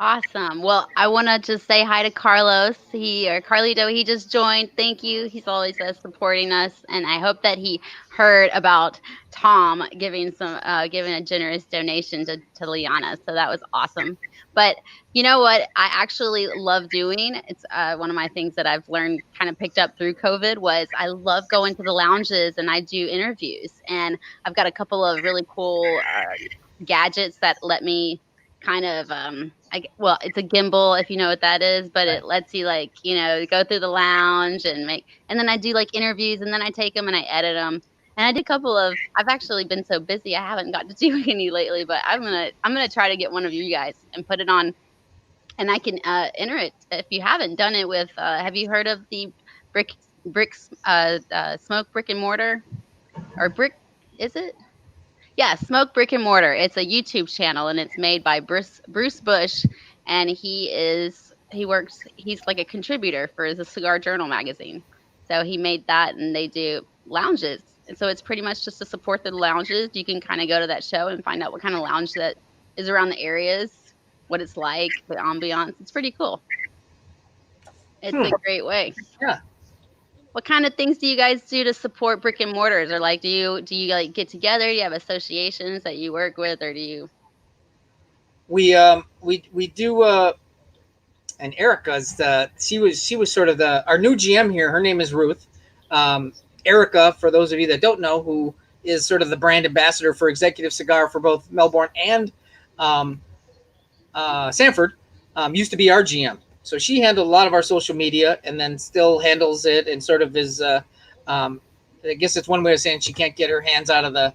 Awesome. Well, I want to just say hi to Carlos. Carlito, he just joined. Thank you. He's always supporting us, and I hope that he heard about Tom giving a generous donation to Liana. So that was awesome. But you know what I actually love doing? It's one of my things that I've learned, kind of picked up through COVID, was I love going to the lounges and I do interviews. And I've got a couple of really cool gadgets that let me kind of it's a gimbal, if you know what that is, but it lets you go through the lounge and then I do like interviews, and then I take them and I edit them. And I did I've actually been so busy I haven't got to do any lately, but I'm gonna try to get one of you guys and put it on, and I can enter it. If you haven't done it with, have you heard of the Smoke Brick and Mortar, or Brick? Is it? Yeah, Smoke Brick and Mortar. It's a YouTube channel, and it's made by Bruce Bush, and he's like a contributor for the Cigar Journal magazine. So he made that, and they do lounges. And so it's pretty much just to support the lounges. You can kind of go to that show and find out what kind of lounge that is around the areas, what it's like, the ambiance. It's pretty cool. It's a great way. Yeah. What kind of things do you guys do to support brick and mortars? Or do you like get together? Do you have associations that you work with, or do you? We do. And Erica's she was sort of our new GM here. Her name is Ruth. Erica, for those of you that don't know, who is sort of the brand ambassador for Executive Cigar for both Melbourne and Sanford, used to be our GM. So she handled a lot of our social media, and then still handles it, and sort of is. I guess it's one way of saying she can't get her hands out of the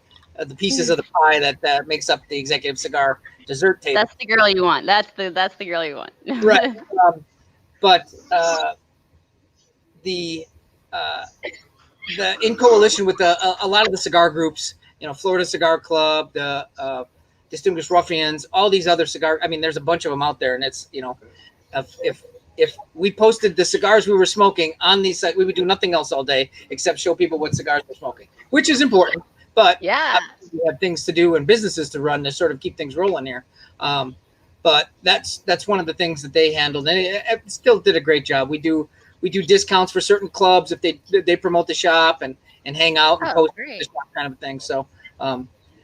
pieces of the pie that makes up the Executive Cigar dessert table. That's the girl you want. That's the girl you want. Right. But the in coalition with a lot of the cigar groups, Florida Cigar Club, the Distinguished Ruffians, all these other cigar. I mean, there's a bunch of them out there, and it's if we posted the cigars we were smoking on these sites, we would do nothing else all day except show people what cigars we're smoking, which is important. But yeah, we have things to do and businesses to run to sort of keep things rolling here. But that's one of the things that they handled, and it still did a great job. We do discounts for certain clubs if they promote the shop and hang out and post the shop kind of thing. So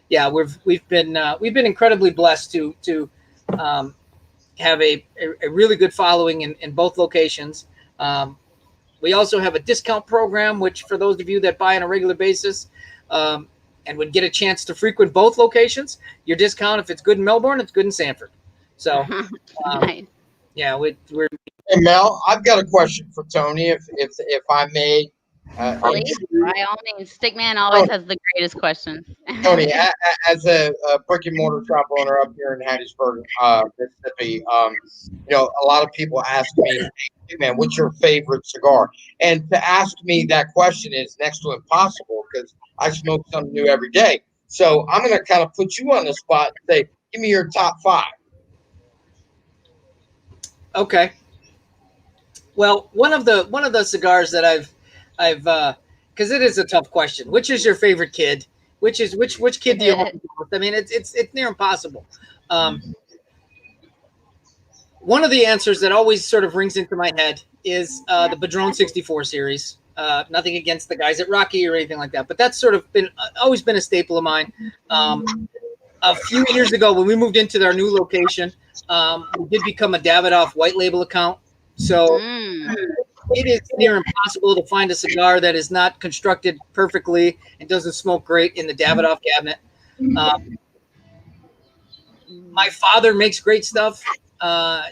yeah, we've been incredibly blessed to have a really good following in both locations. We also have a discount program, which for those of you that buy on a regular basis and would get a chance to frequent both locations, your discount, if it's good in Melbourne, it's good in Sanford. So nice. Yeah, we're. Hey Mel, I've got a question for Tony, if I may. Please, by all means, Stickman always has the greatest questions. Tony, as a brick and mortar shop owner up here in Hattiesburg, Mississippi, a lot of people ask me, hey, man, what's your favorite cigar? And to ask me that question is next to impossible because I smoke something new every day. So I'm going to kind of put you on the spot and say, give me your top 5. Okay. Well, one of the cigars that I've because it is a tough question. Which is your favorite kid? Which kid do you want to go with? I mean, it's near impossible. one of the answers that always sort of rings into my head is the Padron 64 series. Nothing against the guys at Rocky or anything like that, but that's sort of been always been a staple of mine. A few years ago, when we moved into our new location, we did become a Davidoff white label account. So it is near impossible to find a cigar that is not constructed perfectly and doesn't smoke great in the Davidoff cabinet. My father makes great stuff.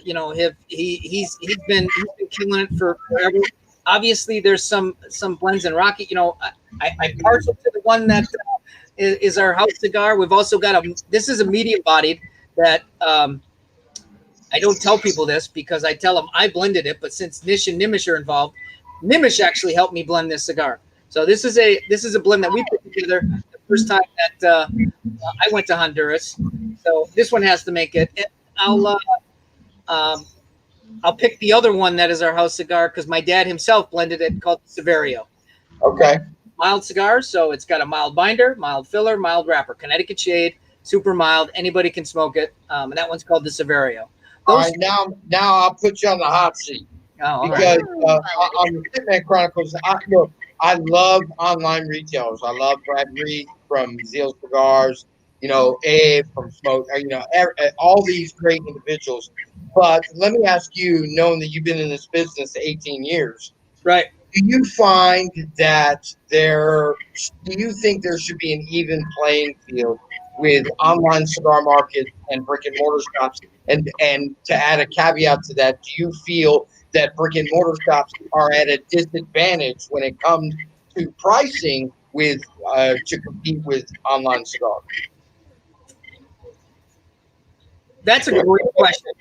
You know, he's been killing it for forever. Obviously, there's some blends in Rocky. You know, I partial to the one that is our house cigar. We've also got this is a medium bodied that I don't tell people this because I tell them I blended it, but since Nish and Nimish are involved, Nimish actually helped me blend this cigar. So this is a blend that we put together the first time that I went to Honduras. So this one has to make it. I'll pick the other one that is our house cigar because my dad himself blended it, called Severio. Okay. Mild cigar, so it's got a mild binder, mild filler, mild wrapper, Connecticut shade, super mild. Anybody can smoke it, and that one's called the Severio. All right, now I'll put you on the hot seat because on the Hitman Chronicles, I love online retailers. I love Brad Reed from Zeal Cigars, you know, Abe from Smoke, you know, all these great individuals. But let me ask you, knowing that you've been in this business 18 years, right? Do you find that do you think there should be an even playing field with online cigar market and brick and mortar shops? And to add a caveat to that, do you feel that brick and mortar shops are at a disadvantage when it comes to pricing to compete with online cigars? That's a great question.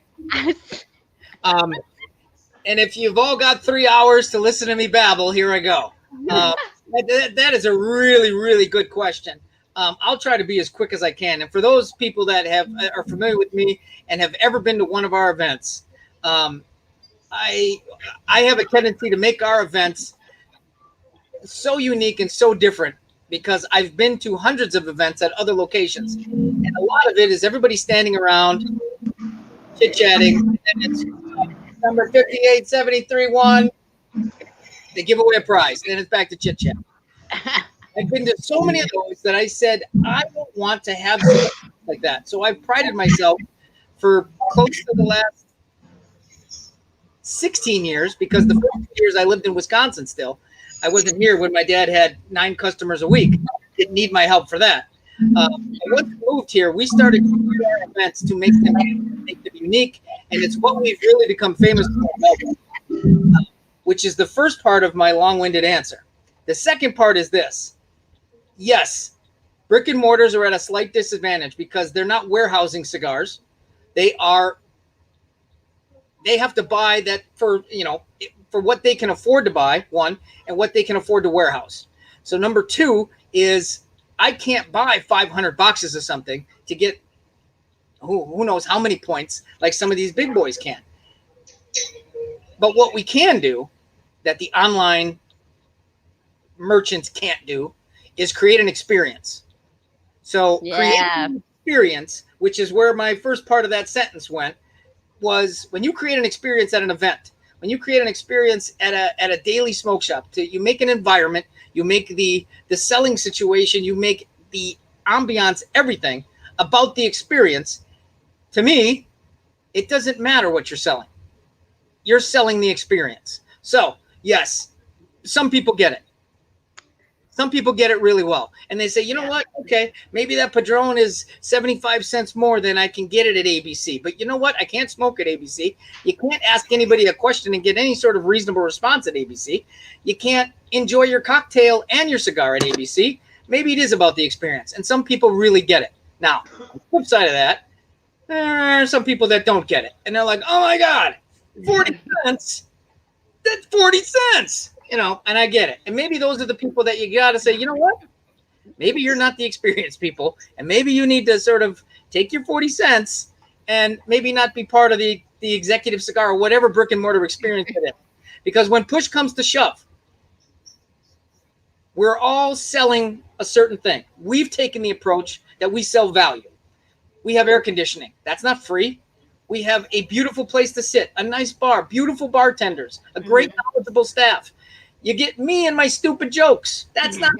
And if you've all got 3 hours to listen to me babble, here I go. That is a really, really good question. I'll try to be as quick as I can. And for those people that are familiar with me and have ever been to one of our events, I have a tendency to make our events so unique and so different because I've been to hundreds of events at other locations. And a lot of it is everybody standing around, chit-chatting, and then it's number 5873-1. They give away a prize, and then it's back to chit-chat. I've been to so many of those that I said, I don't want to have something like that. So I've prided myself for close to the last 16 years, because the first 2 years I lived in Wisconsin still. I wasn't here when my dad had 9 customers a week. Didn't need my help for that. Once we moved here, we started our events to make them unique, and it's what we've really become famous for, which is the first part of my long-winded answer. The second part is this. Yes, brick and mortars are at a slight disadvantage because they're not warehousing cigars. They have to buy that for what they can afford to buy, one, and what they can afford to warehouse. So number 2 is I can't buy 500 boxes of something to get who knows how many points like some of these big boys can. But what we can do that the online merchants can't do is create an experience. So create an experience, which is where my first part of that sentence went, was when you create an experience at an event, when you create an experience at a daily smoke shop, you make an environment, you make the selling situation, you make the ambiance, everything about the experience. To me, it doesn't matter what you're selling. You're selling the experience. So yes, some people get it. Some people get it really well. And they say, you know what? Okay, maybe that Padron is 75 cents more than I can get it at ABC. But you know what? I can't smoke at ABC. You can't ask anybody a question and get any sort of reasonable response at ABC. You can't enjoy your cocktail and your cigar at ABC. Maybe it is about the experience. And some people really get it. Now, on the flip side of that, there are some people that don't get it. And they're like, oh my God, 40 cents? That's 40 cents. You know, and I get it. And maybe those are the people that you got to say, you know what? Maybe you're not the experienced people. And maybe you need to sort of take your 40 cents and maybe not be part of the executive cigar or whatever brick and mortar experience it is. Because when push comes to shove, we're all selling a certain thing. We've taken the approach that we sell value. We have air conditioning. That's not free. We have a beautiful place to sit, a nice bar, beautiful bartenders, a great knowledgeable staff. You get me and my stupid jokes. That's not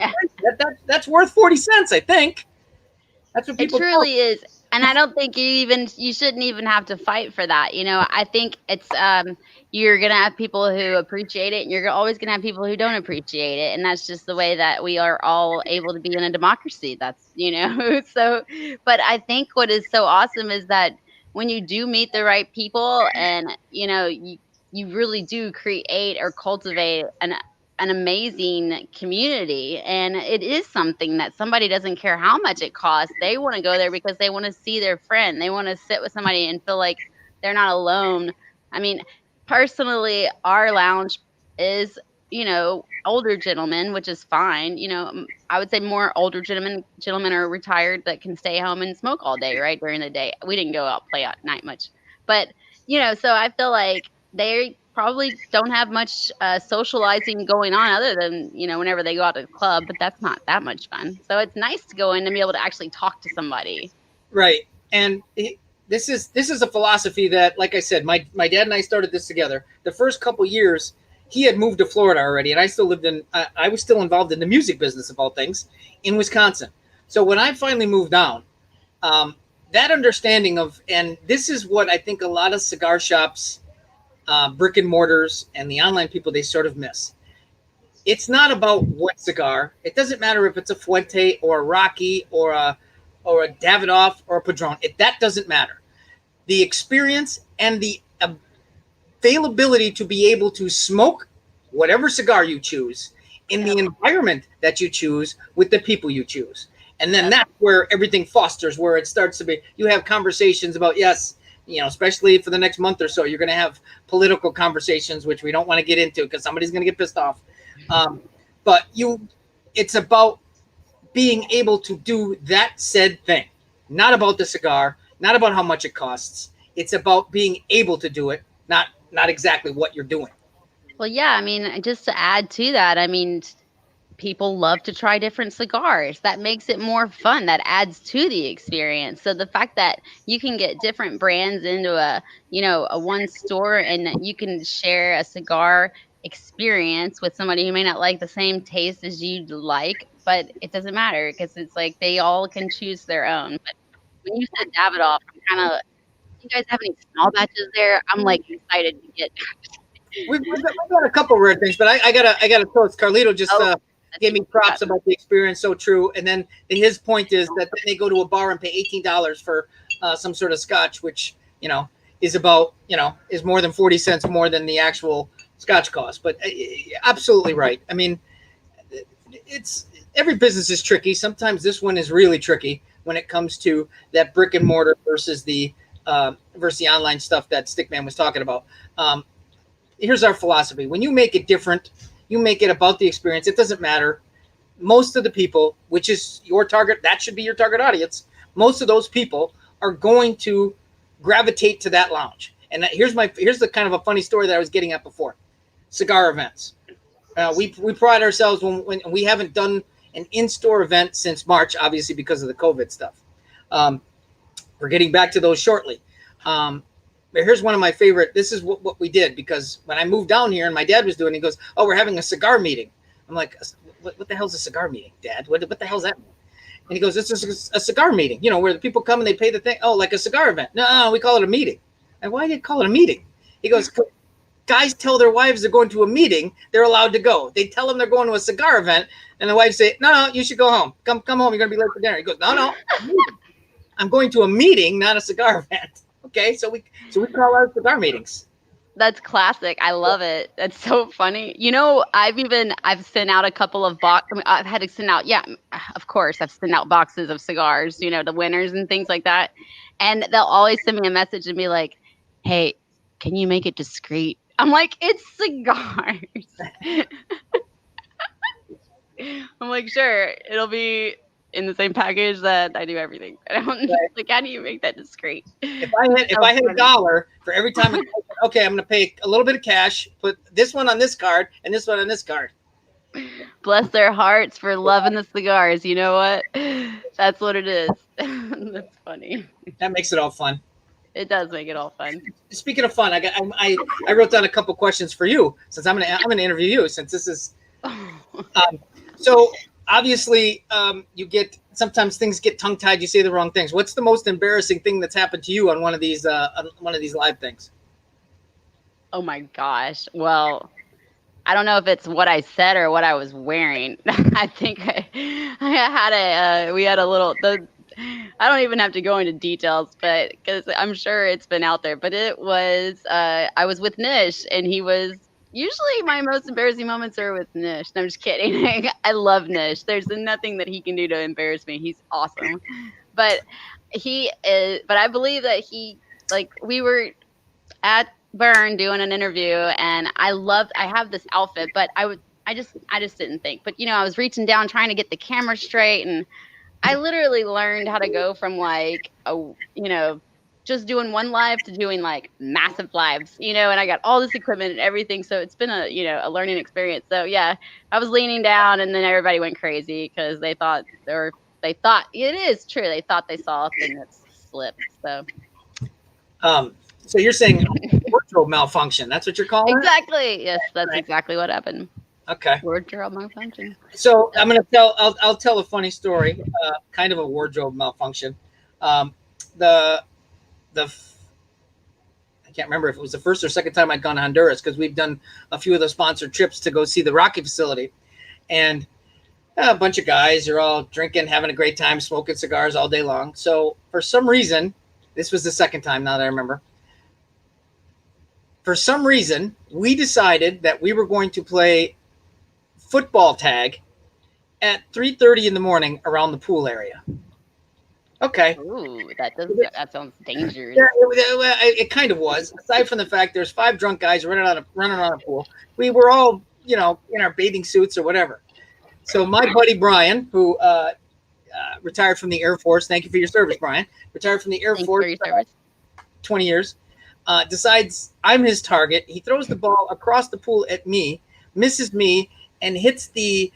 that's worth 40 cents, I think. That's what It people tell me. truly is. And I don't think you shouldn't even have to fight for that. I think it's you're gonna have people who appreciate it, and you're always gonna have people who don't appreciate it, and that's just the way that we are all able to be in a democracy. That's so. But I think what is so awesome is that when you do meet the right people, and you really do create or cultivate an amazing community, and it is something that somebody doesn't care how much it costs. They want to go there because they want to see their friend. They want to sit with somebody and feel like they're not alone. I mean, personally, our lounge is, older gentlemen, which is fine. I would say more older gentlemen are retired that can stay home and smoke all day, right, during the day. We didn't go out play at night much. But, so I feel like they probably don't have much socializing going on other than, whenever they go out to the club, but that's not that much fun. So it's nice to go in and be able to actually talk to somebody. Right. And this is a philosophy that, like I said, my dad and I started this together. The first couple years, he had moved to Florida already, and I still lived in. I was still involved in the music business of all things in Wisconsin. So when I finally moved down, that understanding of, and this is what I think a lot of cigar shops, brick and mortars, and the online people, they sort of miss. It's not about what cigar. It doesn't matter if it's a Fuente or a Rocky or a Davidoff or a Padron. That doesn't matter. The experience and the availability to be able to smoke whatever cigar you choose in the environment that you choose with the people you choose. And then that's where everything fosters, where it starts to be, you have conversations about, yes, especially for the next month or so, you're going to have political conversations, which we don't want to get into because somebody's going to get pissed off. But it's about being able to do that said thing, not about the cigar, not about how much it costs. It's about being able to do it, not exactly what you're doing. Well, yeah, I mean, just to add to that, I mean, people love to try different cigars. That makes it more fun. That adds to the experience. So the fact that you can get different brands into a one store, and you can share a cigar experience with somebody who may not like the same taste as you like, but it doesn't matter because it's like they all can choose their own. But when you said Davidoff, I'm kind of, you guys have any small batches there? I'm like excited to get. We've got a couple rare things, but I gotta toast. Carlito just Oh, gave me props about the experience. So true. And then his point is that then they go to a bar and pay $18 for some sort of scotch, which is about is more than 40 cents more than the actual scotch cost. But absolutely right. I mean, it's every business is tricky. Sometimes this one is really tricky when it comes to that brick and mortar versus the online stuff that Stickman was talking about. Here's our philosophy: when you make it different, you make it about the experience. It doesn't matter. Most of the people, which is your target, that should be your target audience. Most of those people are going to gravitate to that lounge. And here's the kind of a funny story that I was getting at before: cigar events. We pride ourselves when we haven't done an in-store event since March, obviously because of the COVID stuff. We're getting back to those shortly. But here's one of my favorite. This is what we did, because when I moved down here and my dad was doing it, he goes, "Oh, we're having a cigar meeting." I'm like, what the hell's a cigar meeting, Dad? What the hell's that mean? And he goes, "It's a cigar meeting, where the people come and they pay the thing." Oh, like a cigar event. No, we call it a meeting. And why do you call it a meeting? He goes, "Guys tell their wives they're going to a meeting, they're allowed to go. They tell them they're going to a cigar event, and the wives say, no, you should go home. Come home, you're going to be late for dinner." He goes, no, I'm going to a meeting, not a cigar event. Okay, so we call our cigar meetings. That's classic. I love it. That's so funny. I've sent out a couple of I've had to send out, yeah, of course, I've sent out boxes of cigars, to winners and things like that. And they'll always send me a message and be like, "Hey, can you make it discreet?" I'm like, "It's cigars." I'm like, "Sure, it'll be in the same package that I do everything." I don't like, how do you make that discreet? If I hit $1 for every time, okay, I'm going to pay a little bit of cash, put this one on this card and this one on this card. Bless their hearts for loving the cigars. You know what? That's what it is. That's funny. That makes it all fun. It does make it all fun. Speaking of fun, I wrote down a couple questions for you since I'm gonna interview you since this is so obviously you get sometimes things get tongue tied. You say the wrong things. What's the most embarrassing thing that's happened to you on one of these live things? Oh my gosh. Well, I don't know if it's what I said or what I was wearing. I think I had we had a little, I don't even have to go into details, but because I'm sure it's been out there, but it was, I was with Nish and he was, usually my most embarrassing moments are with Nish. No, I'm just kidding. I love Nish. There's nothing that he can do to embarrass me. He's awesome. But but I believe that we were at Burn doing an interview and I have this outfit, but I just didn't think. But I was reaching down trying to get the camera straight and I literally learned how to go from just doing one live to doing like massive lives, and I got all this equipment and everything. So it's been a learning experience. So yeah, I was leaning down and then everybody went crazy because they thought it is true. They thought they saw a thing that slipped. So you're saying wardrobe malfunction? That's what you're calling it? Exactly. Yes, that's exactly what happened. Okay. Wardrobe malfunction. So I'll tell a funny story, kind of a wardrobe malfunction. The I can't remember if it was the first or second time I'd gone to Honduras because we've done a few of the sponsored trips to go see the Rocky facility, and a bunch of guys are all drinking, having a great time, smoking cigars all day long. So for some reason, this was the second time now that I remember. For some reason, we decided that we were going to play football tag at 3:30 in the morning around the pool area. Okay. Ooh, that sounds dangerous. Yeah, it kind of was. Aside from the fact there's 5 drunk guys running around a pool, we were all in our bathing suits or whatever. So my buddy Brian, who retired from the Air Force, thank you for your service, Brian. Retired from the Air Force, for your service. 20 years. Decides I'm his target. He throws the ball across the pool at me, misses me, and hits the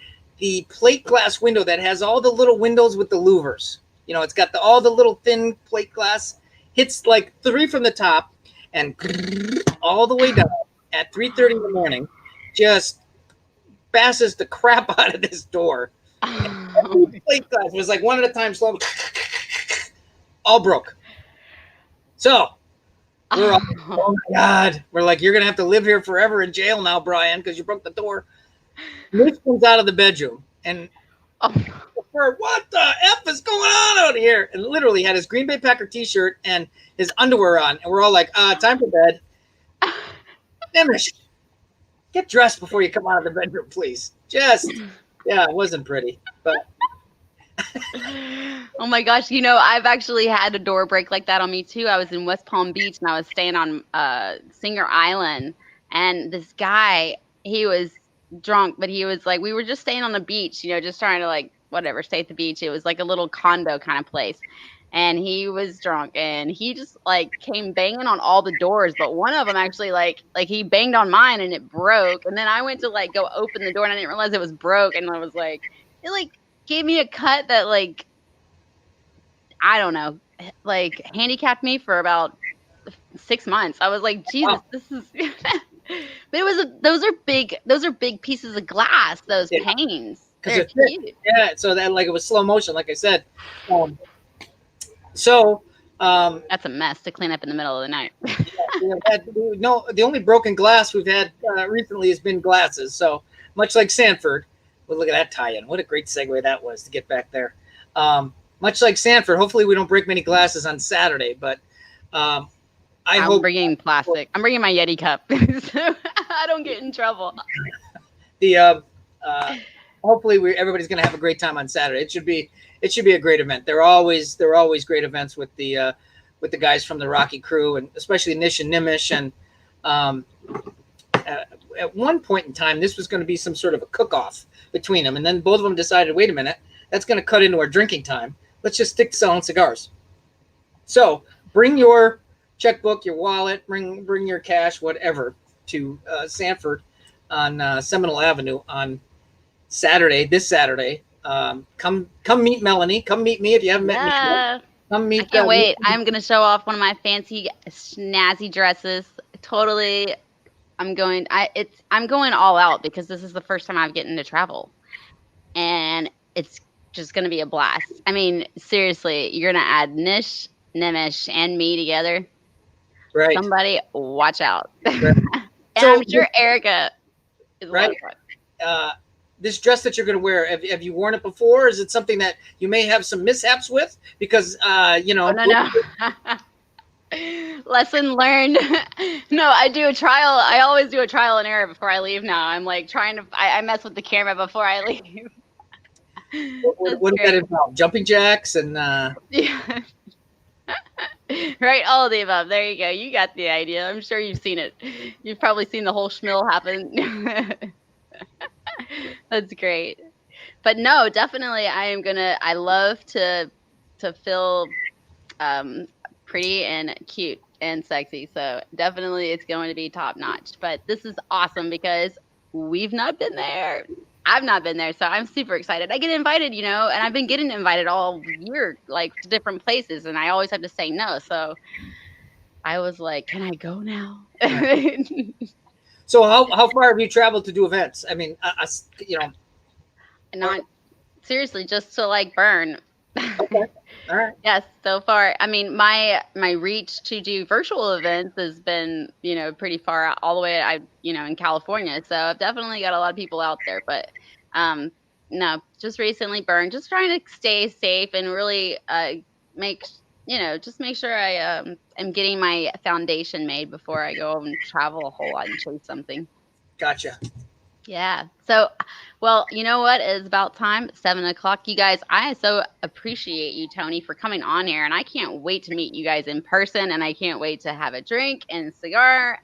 plate glass window that has all the little windows with the louvers. It's got all the little thin plate glass. Hits like 3 from the top and all the way down at 3:30 in the morning. Just bashes the crap out of this door. Every plate glass was like one at a time, slow, all broke. So we're all, oh my God. We're like, you're going to have to live here forever in jail now, Brian, because you broke the door. Mitch comes out of the bedroom and what the F is going on out here? And literally had his Green Bay Packer t-shirt and his underwear on. And we're all like, time for bed. Mitch, get dressed before you come out of the bedroom, please. It wasn't pretty, but oh my gosh, I've actually had a door break like that on me too. I was in West Palm Beach and I was staying on Singer Island, and this guy, he was drunk, but he was like, we were just staying on the beach, just trying to like whatever, stay at the beach. It was like a little condo kind of place. And he was drunk and he just like came banging on all the doors, but one of them actually like he banged on mine and it broke. And then I went to like go open the door and I didn't realize it was broke. And I was like, it like gave me a cut that like, I don't know, like handicapped me for about 6 months. I was like, Jesus, wow. This is, but those are big pieces of glass, those panes. They're cute. Yeah. So that like, it was slow motion, like I said. That's a mess to clean up in the middle of the night. The only broken glass we've had recently has been glasses. So much like Sanford, well, look at that tie-in. What a great segue that was to get back there. Much like Sanford, hopefully we don't break many glasses on Saturday, but I'm bringing plastic. I'm bringing my Yeti cup so I don't get in trouble. Hopefully everybody's going to have a great time on Saturday. It should be a great event. There are always great events with the guys from the Rocky crew, and especially Nish and Nimish. And at one point in time, this was going to be some sort of a cook-off between them. And then both of them decided, wait a minute, that's going to cut into our drinking time. Let's just stick to selling cigars. So bring your checkbook, your wallet, bring your cash, whatever, to Sanford on Seminole Avenue on Saturday, this Saturday. Come meet Melanie. Come meet me if you haven't met me. Come I meet can't the. wait. I'm gonna show off one of my fancy snazzy dresses. Totally, I'm going all out because this is the first time I've gotten to travel, and it's just gonna be a blast. I mean, seriously, you're gonna add Nish, Nimish, and me together. Right. Somebody watch out. Right. And So I'm sure Erica is a lot right. of fun. Uh, this dress that you're going to wear, have you worn it before? Is it something that you may have some mishaps with? Because Oh no no. Lesson learned. No, I do a trial. I always do a trial and error before I leave now. I'm like trying to I mess with the camera before I leave. That's what does that great. involve? Jumping jacks and Yeah. Right, all of the above. There you go. You got the idea. I'm sure you've seen it. You've probably seen the whole schmill happen. That's great. But no, definitely I love to feel um pretty and cute and sexy. So definitely it's going to be top notch. But this is awesome because we've not been there. I've not been there, so I'm super excited. I get invited, and I've been getting invited all year, like to different places, and I always have to say no. So I was like, "Can I go now?" so how far have you traveled to do events? I mean, you know, Not seriously, just to like burn. okay, all right, Yes, so far. I mean, my reach to do virtual events has been, pretty far out, all the way in California. So I've definitely got a lot of people out there, but um no, just recently burned, just trying to stay safe and really make, just make sure I am getting my foundation made before I go and travel a whole lot and chase something. gotcha. Yeah. So, well, you know what? It's about time, 7 o'clock. You guys, I so appreciate you, Tony, for coming on here. And I can't wait to meet you guys in person. And I can't wait to have a drink and cigar.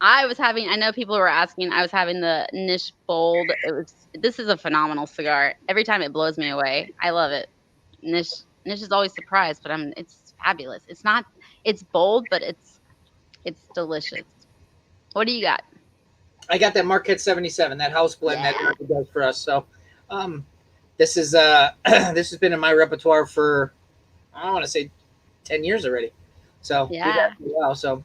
I know people were asking, I was having the Niche Bold. This is a phenomenal cigar. Every time it blows me away. I love it. Niche is always surprised, but it's fabulous. It's bold, but it's delicious. What do you got? I got that Marquette 77, that house blend that Yeah. Erica does for us. So, um, this is this has been in my repertoire for I want to say 10 years already. So we've had Yeah. it for a while. So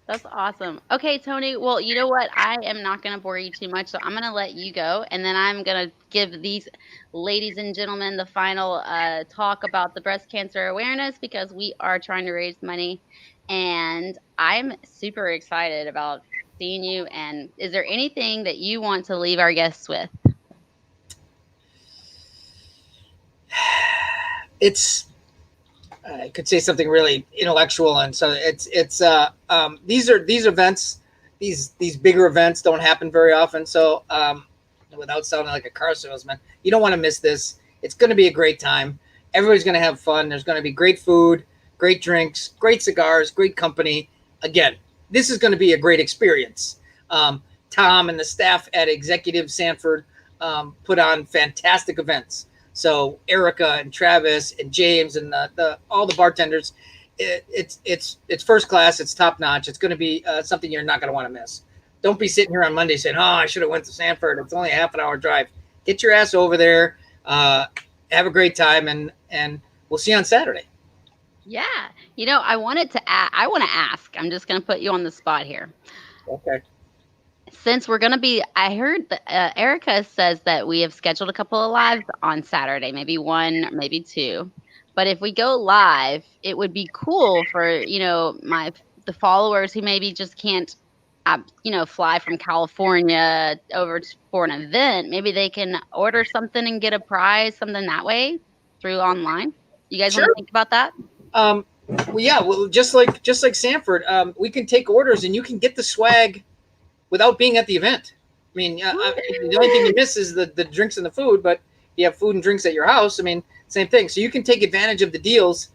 That's awesome. Okay, Tony. Well, you know what? I am not going to bore you too much, so I'm going to let you go, and then I'm going to give these ladies and gentlemen the final talk about the breast cancer awareness because we are trying to raise money, and I'm super excited about seeing you. And is there anything that you want to leave our guests with? it's I could say something really intellectual, and so it's these events, these bigger events don't happen very often. So without sounding like a car salesman, you don't want to miss this. It's going to be a great time. Everybody's going to have fun. There's going to be great food, great drinks, great cigars, great company. Again, this is going to be a great experience. Tom and the staff at Executive Sanford put on fantastic events. So Erica and Travis and James and the all the bartenders, it's first class. It's top notch. It's going to be something you're not going to want to miss. Don't be sitting here on Monday saying, "Oh, I should have went to Sanford. It's only a half an hour drive." Get your ass over there. Have a great time, and we'll see you on Saturday. Yeah. I want to ask. I'm just going to put you on the spot here. Okay. Since we're gonna be, I heard that Erica says that we have scheduled a couple of lives on Saturday, maybe one, maybe two. But if we go live, it would be cool for the followers who maybe just can't, fly from California over for an event. Maybe they can order something and get a prize, something that way through online. You guys want to Sure. think about that? Well, yeah. Well, just like Sanford, we can take orders, and you can get the swag without being at the event. I mean, the only thing you miss is the drinks and the food, but you have food and drinks at your house. I mean, same thing. So you can take advantage of the deals,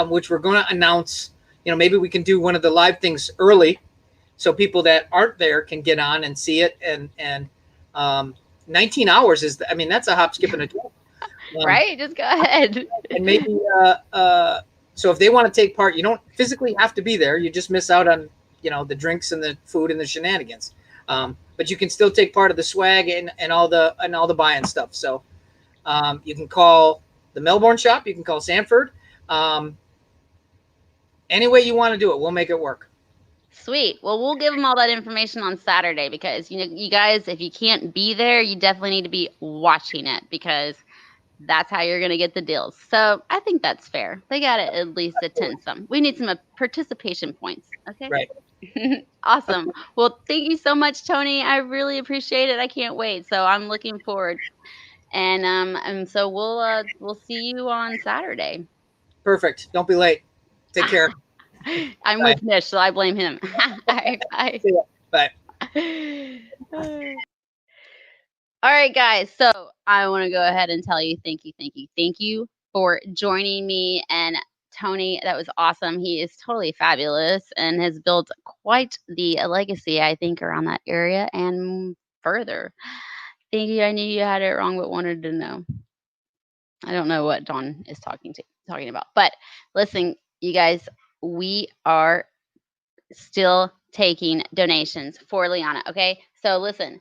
which we're going to announce. Maybe we can do one of the live things early, so people that aren't there can get on and see it. And 19 hours is, I mean, that's a hop, skip, and a jump. Right? Just go ahead. And maybe so if they want to take part, you don't physically have to be there. You just miss out on the drinks and the food and the shenanigans. But you can still take part of the swag and all the buy-in stuff. So you can call the Melbourne shop, you can call Sanford, Any way you want to do it, we'll make it work. Sweet. Well, we'll give them all that information on Saturday because, you guys, if you can't be there, you definitely need to be watching it because that's how you're going to get the deals. So I think that's fair. They got to at least attend some. We need some participation points. Okay. Right. Awesome. Well, thank you so much, Tony. I really appreciate it. I can't wait. So I'm looking forward. And so we'll see you on Saturday. Perfect. Don't be late. Take care. I'm Bye. with Nish, so I blame him. All right, bye. See ya. Bye. All right, guys. So I want to go ahead and tell you thank you for joining me. And Tony, that was awesome. He is totally fabulous and has built quite the legacy, I think, around that area and further. Thank you. I knew you had it wrong, but wanted to know. I don't know what Dawn is talking about. But listen, you guys, we are still taking donations for Liana. Okay. So listen,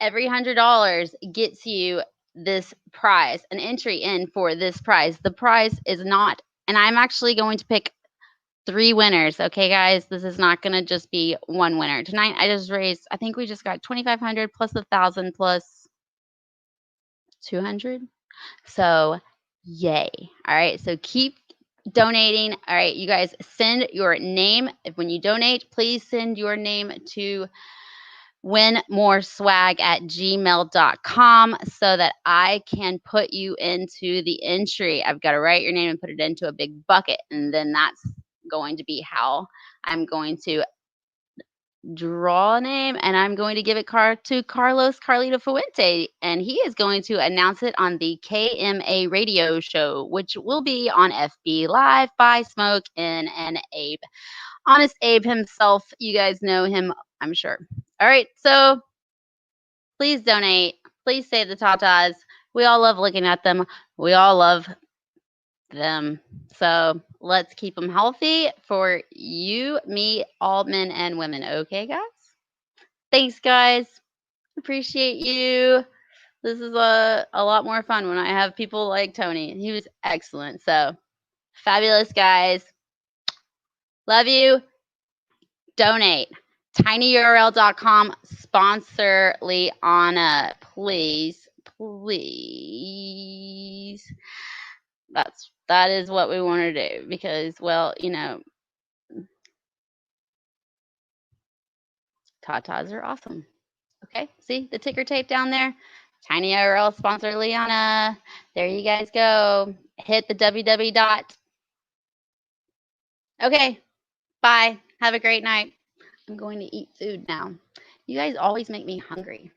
every $100 gets you this prize, an entry in for this prize. The prize is not, and I'm actually going to pick 3 winners. Okay, guys, this is not going to just be one winner. Tonight, I just raised, I think we just got 2,500 plus 1,000 plus 200. So, yay. All right. So keep donating. All right. You guys send your name. When you donate, please send your name to winmoreswag@gmail.com so that I can put you into the entry. I've got to write your name and put it into a big bucket. And then that's going to be how I'm going to draw a name, and I'm going to give it to Carlos Carlito Fuente, and he is going to announce it on the KMA radio show, which will be on FB Live by Smoke and Abe. Honest Abe himself, you guys know him, I'm sure. All right, so please donate. Please save the Tatas. We all love looking at them. We all love them. So let's keep them healthy for you, me, all men and women. Okay, guys? Thanks, guys. Appreciate you. This is a lot more fun when I have people like Tony. He was excellent. So fabulous, guys. Love you. Donate. tinyurl.com. Sponsor Liana. Please. Please. That is what we want to do because, well, Tatas are awesome. Okay, see the ticker tape down there? Tiny URL sponsor Liana. There you guys go. Hit the www dot. Okay, bye. Have a great night. I'm going to eat food now. You guys always make me hungry.